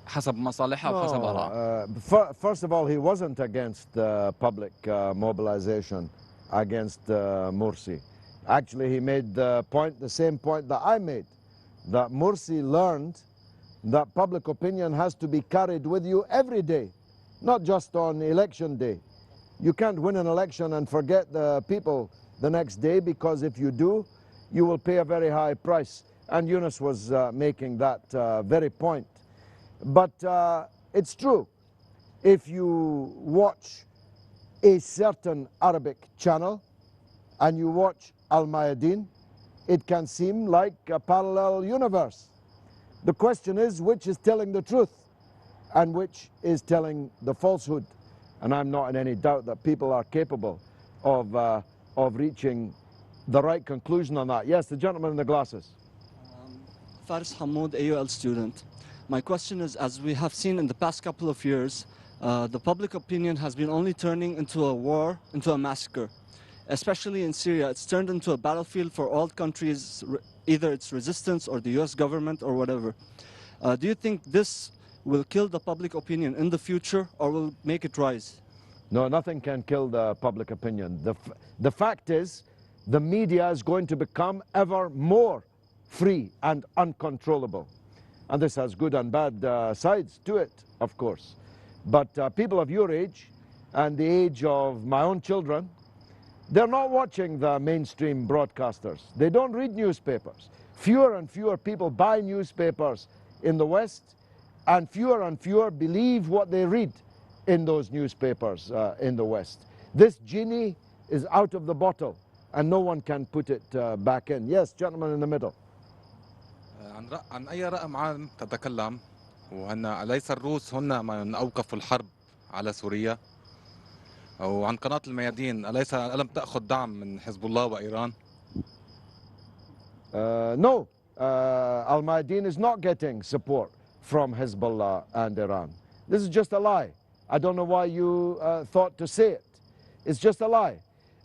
حسب مصالحها وحسب آراء. First of all, he wasn't against public mobilization against Morsi. Actually, he made the same point that I made, that Morsi learned that public opinion has to be carried with you every day, not just on election day. You can't win an election and forget the people the next day, because if you do, you will pay a very high price. And Yunus was making that very point. But it's true. If you watch a certain Arabic channel and you watch Al Mayadeen, it can seem like a parallel universe. The question is, which is telling the truth and which is telling the falsehood? And I'm not in any doubt that people are capable of reaching the right conclusion on that. Yes, the gentleman in the glasses. Faris Hamoud, AUL student. My question is, as we have seen in the past couple of years, the public opinion has been only turning into a war, into a massacre. Especially in Syria, it's turned into a battlefield for all countries, either it's resistance or the US government or whatever. Do you think this will kill the public opinion in the future or will make it rise? No, nothing can kill the public opinion. The fact is, the media is going to become ever more free and uncontrollable. And this has good and bad sides to it, of course. But people of your age and the age of my own children, They're not watching the mainstream broadcasters. They don't read newspapers. Fewer and fewer people buy newspapers in the West, and fewer believe what they read in those newspapers in the West. This genie is out of the bottle, and no one can put it back in. Yes, gentleman in the middle. عن أي رأي عام تتكلم؟ وأن أليس الروس هن من أوقفوا الحرب على سوريا؟ وعن قناة الميادين ألم تأخذ دعم من حزب الله وإيران؟ No, Al-Mayadeen is not getting support from Hezbollah and Iran. This is just a lie. I don't know why you thought to say it. It's just a lie.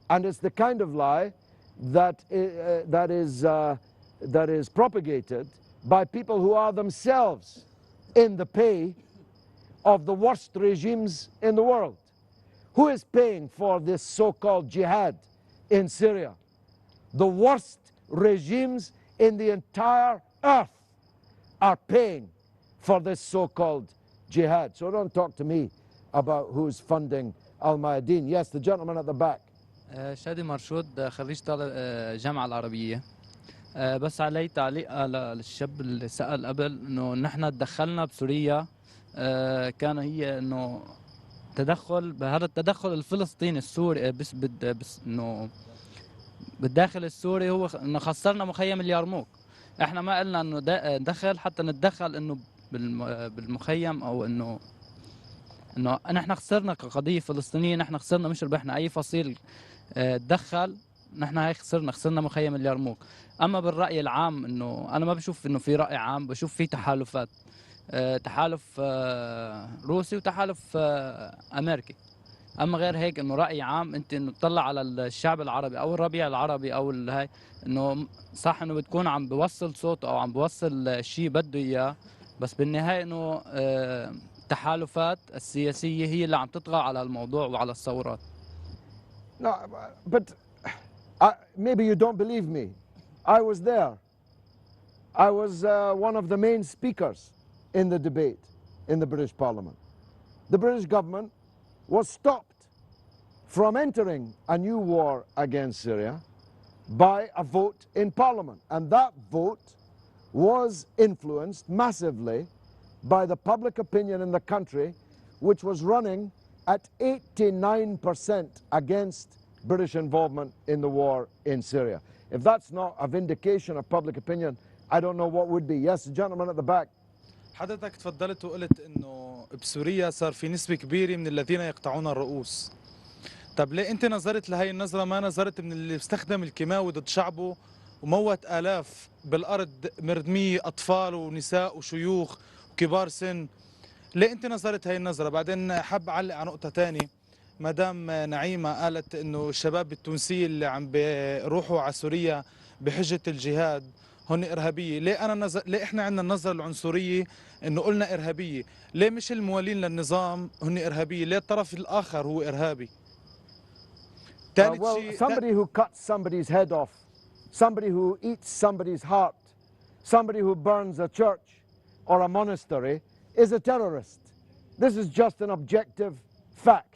And it's the kind of lie that is propagated by people who are themselves in the pay of the worst regimes in the world. Who is paying for this so-called jihad in Syria? The worst regimes in the entire earth are paying for this so-called jihad. So don't talk to me about who's funding Al-Mayadeen. Yes, the gentleman at the back. شادي مرشود خريج الجامعة العربية. بس علي تعليق للشاب اللي سأل قبل انه نحن تدخلنا بسوريا كان هي انه تدخل بهذا التدخل الفلسطيني السوري بس انه بالداخل السوري هو انه خسرنا مخيم اليرموك. احنا ما قلنا انه دخل حتى نتدخل انه بالمخيم او انه نحن خسرنا كقضيه فلسطينيه. نحن خسرنا مش ربحنا. اي فصيل تدخل نحن هاي خسرنا مخيم اليرموك. اما بالراي العام انه انا ما بشوف انه في راي عام، بشوف في تحالفات، تحالف روسي وتحالف امريكي. اما غير هيك انه راي عام انت انه تطلع على الشعب العربي او الربيع العربي او هاي انه صح انه بتكون عم بوصل صوته او عم بوصل شيء بده اياه، بس بالنهايه انه التحالفات السياسيه هي اللي عم تطغى على الموضوع وعلى الثورات. No, but maybe you don't believe me. I was there. I was one of the main speakers in the debate in the British Parliament. The British government was stopped from entering a new war against Syria by a vote in Parliament. And that vote was influenced massively by the public opinion in the country, which was running at 89% against British involvement in the war in Syria. If that's not a vindication of public opinion, I don't know what would be. Yes, the gentleman at the back. حضرتك تفضلت وقلت انه بسوريا صار في نسبة كبيرة من الذين يقطعون الرؤوس. طب ليه انت نظرت لهي النظرة ما نظرت من اللي استخدم الكيماوي ضد شعبه وموت آلاف بالأرض مرمية أطفال ونساء وشيوخ وكبار سن؟ ليه انت نظرت هاي النظرة؟ بعدين حاب أعلق على نقطة تانية. مدام نعيمة قالت انه الشباب التونسية اللي عم بيروحوا على سوريا بحجة الجهاد هن إرهابية. ليه احنا عندنا النظرة العنصرية انه قلنا إرهابية؟ ليه مش الموالين للنظام هن إرهابية؟ ليه الطرف الآخر هو إرهابي؟ Well, somebody who cuts somebody's head off, somebody who eats somebody's heart, somebody who burns a church or a monastery is a terrorist. This is just an objective fact.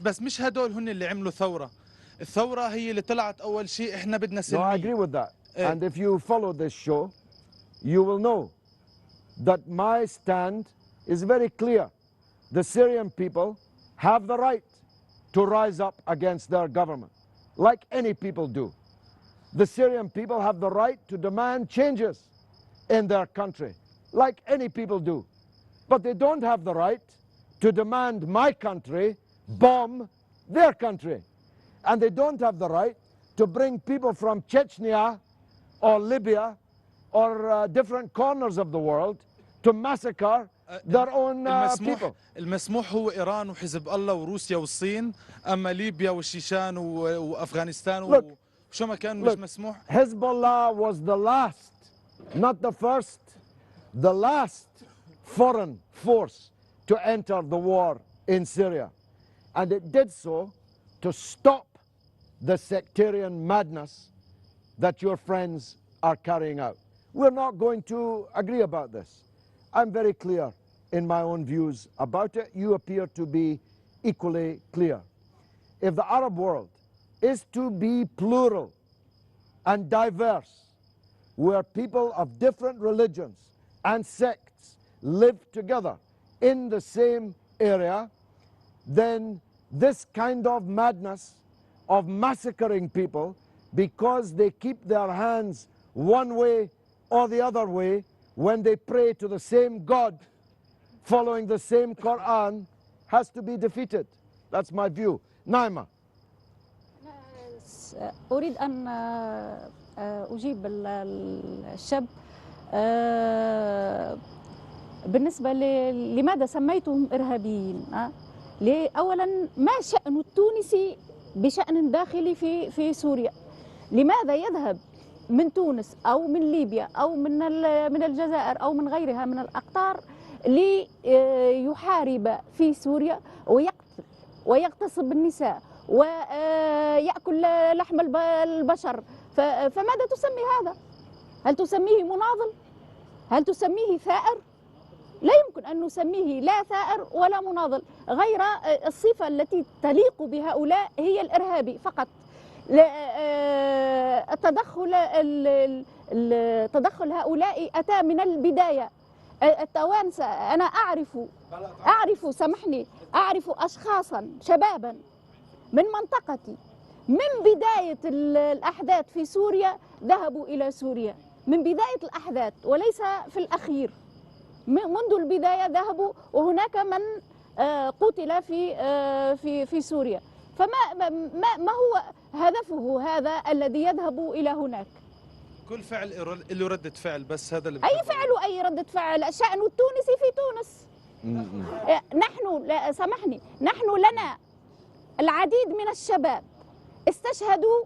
بس مش هدول هن اللي عملوا ثورة. الثورة هي اللي طلعت أول شيء إحنا بدنا سلمية. No, I agree with that. And if you follow this show, you will know that my stand is very clear. The Syrian people have the right to rise up against their government, like any people do. The Syrian people have the right to demand changes in their country, like any people do. But they don't have the right to demand my country bomb their country. And they don't have the right to bring people from Chechnya or Libya or different corners of the world to massacre their own people. المسموح هو إيران وحزب الله وروسيا والصين، أما ليبيا والشيشان وأفغانستان وشو ما كان مش مسموح. Hezbollah was the last, not the first, the last foreign force to enter the war in Syria. And it did so to stop the sectarian madness that your friends are carrying out. We're not going to agree about this. I'm very clear in my own views about it. You appear to be equally clear. If the Arab world is to be plural and diverse, where people of different religions and sects live together in the same area, then this kind of madness of massacring people because they keep their hands one way or the other way when they pray to the same God following the same Quran has to be defeated. That's my view. Naima. أريد أن أجيب الشاب بالنسبة لماذا سميتهم إرهابيين. أولا ما شأن التونسي بشأن داخلي في سوريا؟ لماذا يذهب من تونس أو من ليبيا أو من الجزائر أو من غيرها من الأقطار ليحارب في سوريا ويقتل ويغتصب النساء ويأكل لحم البشر؟ فماذا تسمي هذا؟ هل تسميه مناضل؟ هل تسميه ثائر؟ لا يمكن أن نسميه لا ثائر ولا مناضل، غير الصفة التي تليق بهؤلاء هي الإرهابي فقط. التدخل هؤلاء أتى من البداية. التوانسة أنا أعرف سامحني، أعرف أشخاصا شبابا من منطقتي من بداية الأحداث في سوريا ذهبوا إلى سوريا، من بداية الأحداث وليس في الأخير، منذ البداية ذهبوا، وهناك من قتل في سوريا. فما ما هو هدفه هذا الذي يذهب إلى هناك؟ كل فعل له ردة فعل، بس هذا اللي أي فعل وأي ردة فعل. شأن التونسي في تونس. نحن لا سامحني، نحن لنا العديد من الشباب استشهدوا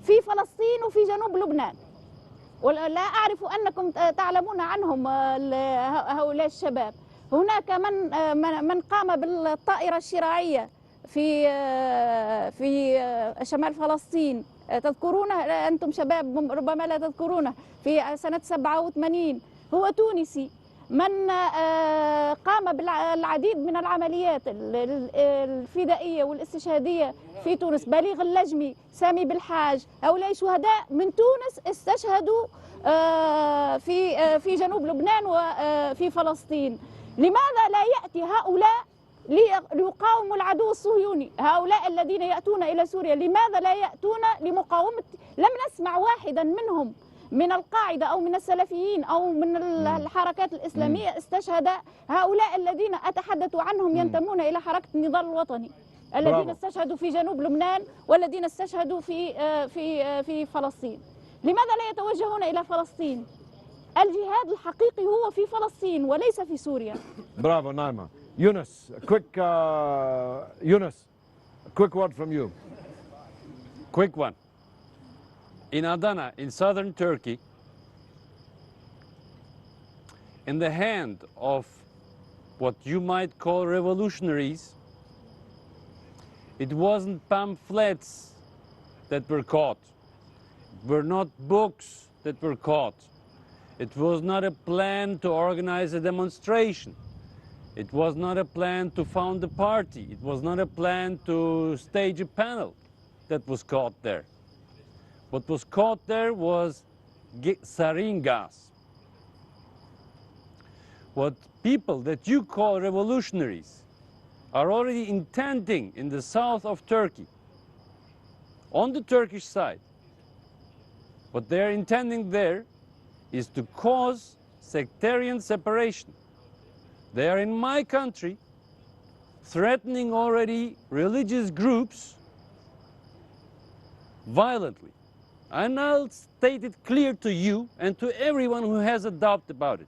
في فلسطين وفي جنوب لبنان، ولا أعرف أنكم تعلمون عنهم هؤلاء الشباب. هناك من قام بالطائرة الشراعية في شمال فلسطين، تذكرونه أنتم شباب ربما لا تذكرونه، في سنة 87 هو تونسي. من قام بالعديد من العمليات الفدائية والاستشهادية في تونس، بليغ اللجمي، سامي بالحاج، هؤلاء شهداء من تونس استشهدوا في جنوب لبنان وفي فلسطين. لماذا لا يأتي هؤلاء ليقاوموا العدو الصهيوني؟ هؤلاء الذين يأتون إلى سوريا لماذا لا يأتون لمقاومة؟ لم نسمع واحدا منهم من القاعدة أو من السلفيين أو من الحركات الإسلامية استشهد. هؤلاء الذين أتحدث عنهم ينتمون إلى حركة النضال الوطني، الذين استشهدوا في جنوب لبنان والذين استشهدوا في فلسطين. لماذا لا يتوجهون إلى فلسطين؟ الجهاد الحقيقي هو في فلسطين وليس في سوريا. برافو نايمة. Yunus, a quick word from you. Quick one. In Adana, in southern Turkey, in the hand of what you might call revolutionaries, it wasn't pamphlets that were caught. It were not books that were caught. It was not a plan to organize a demonstration. It was not a plan to found a party. It was not a plan to stage a panel that was caught there. What was caught there was sarin gas. What people that you call revolutionaries are already intending in the south of Turkey, on the Turkish side, what they are intending there is to cause sectarian separation. They are in my country threatening already religious groups violently. And I'll state it clear to you and to everyone who has a doubt about it,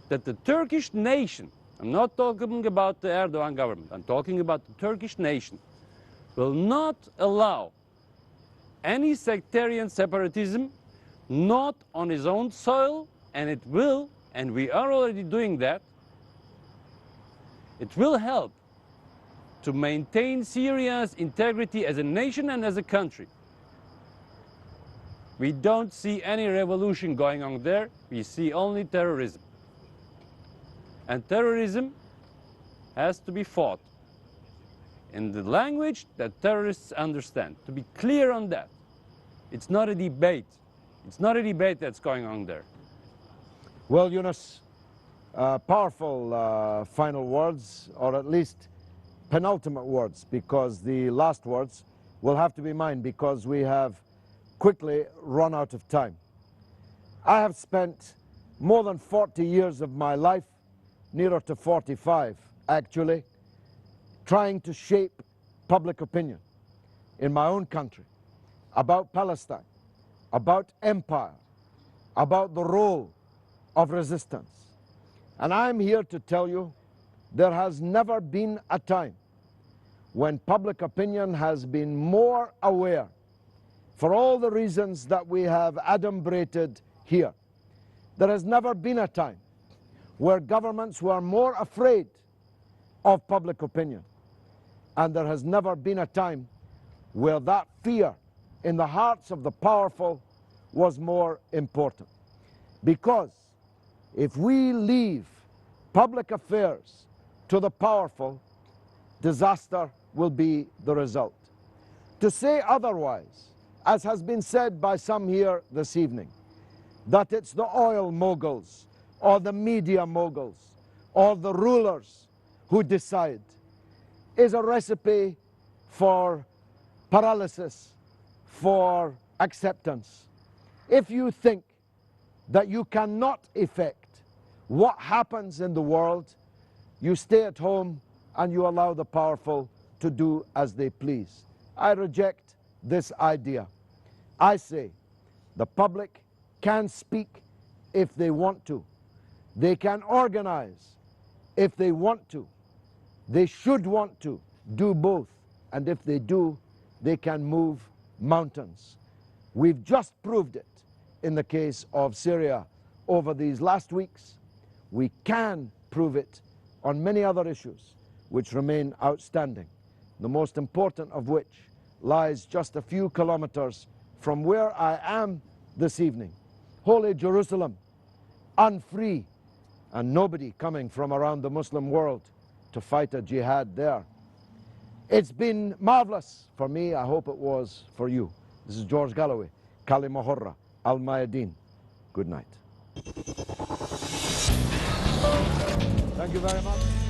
that the Turkish nation, I'm not talking about the Erdogan government, I'm talking about the Turkish nation, will not allow any sectarian separatism, not on his own soil, and it will, and we are already doing that, it will help to maintain Syria's integrity as a nation and as a country. We don't see any revolution going on there. We see only terrorism. And terrorism has to be fought. in the language that terrorists understand. To be clear on that. It's not a debate. It's not a debate that's going on there. Well, Yunus, powerful final words, or at least penultimate words, because the last words will have to be mine because we have quickly run out of time. I have spent more than 40 years of my life, nearer to 45 actually, trying to shape public opinion in my own country about Palestine, about empire, about the role of resistance. And I'm here to tell you there has never been a time when public opinion has been more aware, for all the reasons that we have adumbrated here. There has never been a time where governments were more afraid of public opinion. And there has never been a time where that fear in the hearts of the powerful was more important. Because if we leave public affairs to the powerful, disaster will be the result. To say otherwise, as has been said by some here this evening, that it's the oil moguls or the media moguls or the rulers who decide, is a recipe for paralysis, for acceptance. If you think that you cannot effect what happens in the world, you stay at home and you allow the powerful to do as they please. I reject this idea. I say the public can speak if they want to. They can organize if they want to. They should want to do both. And if they do, they can move mountains. We've just proved it in the case of Syria over these last weeks. We can prove it on many other issues which remain outstanding, the most important of which lies just a few kilometers from where I am this evening. Holy Jerusalem, unfree, and nobody coming from around the Muslim world to fight a jihad there. It's been marvelous for me. I hope it was for you. This is George Galloway, Kalima Horra, Al-Mayadeen. Good night. Thank you very much.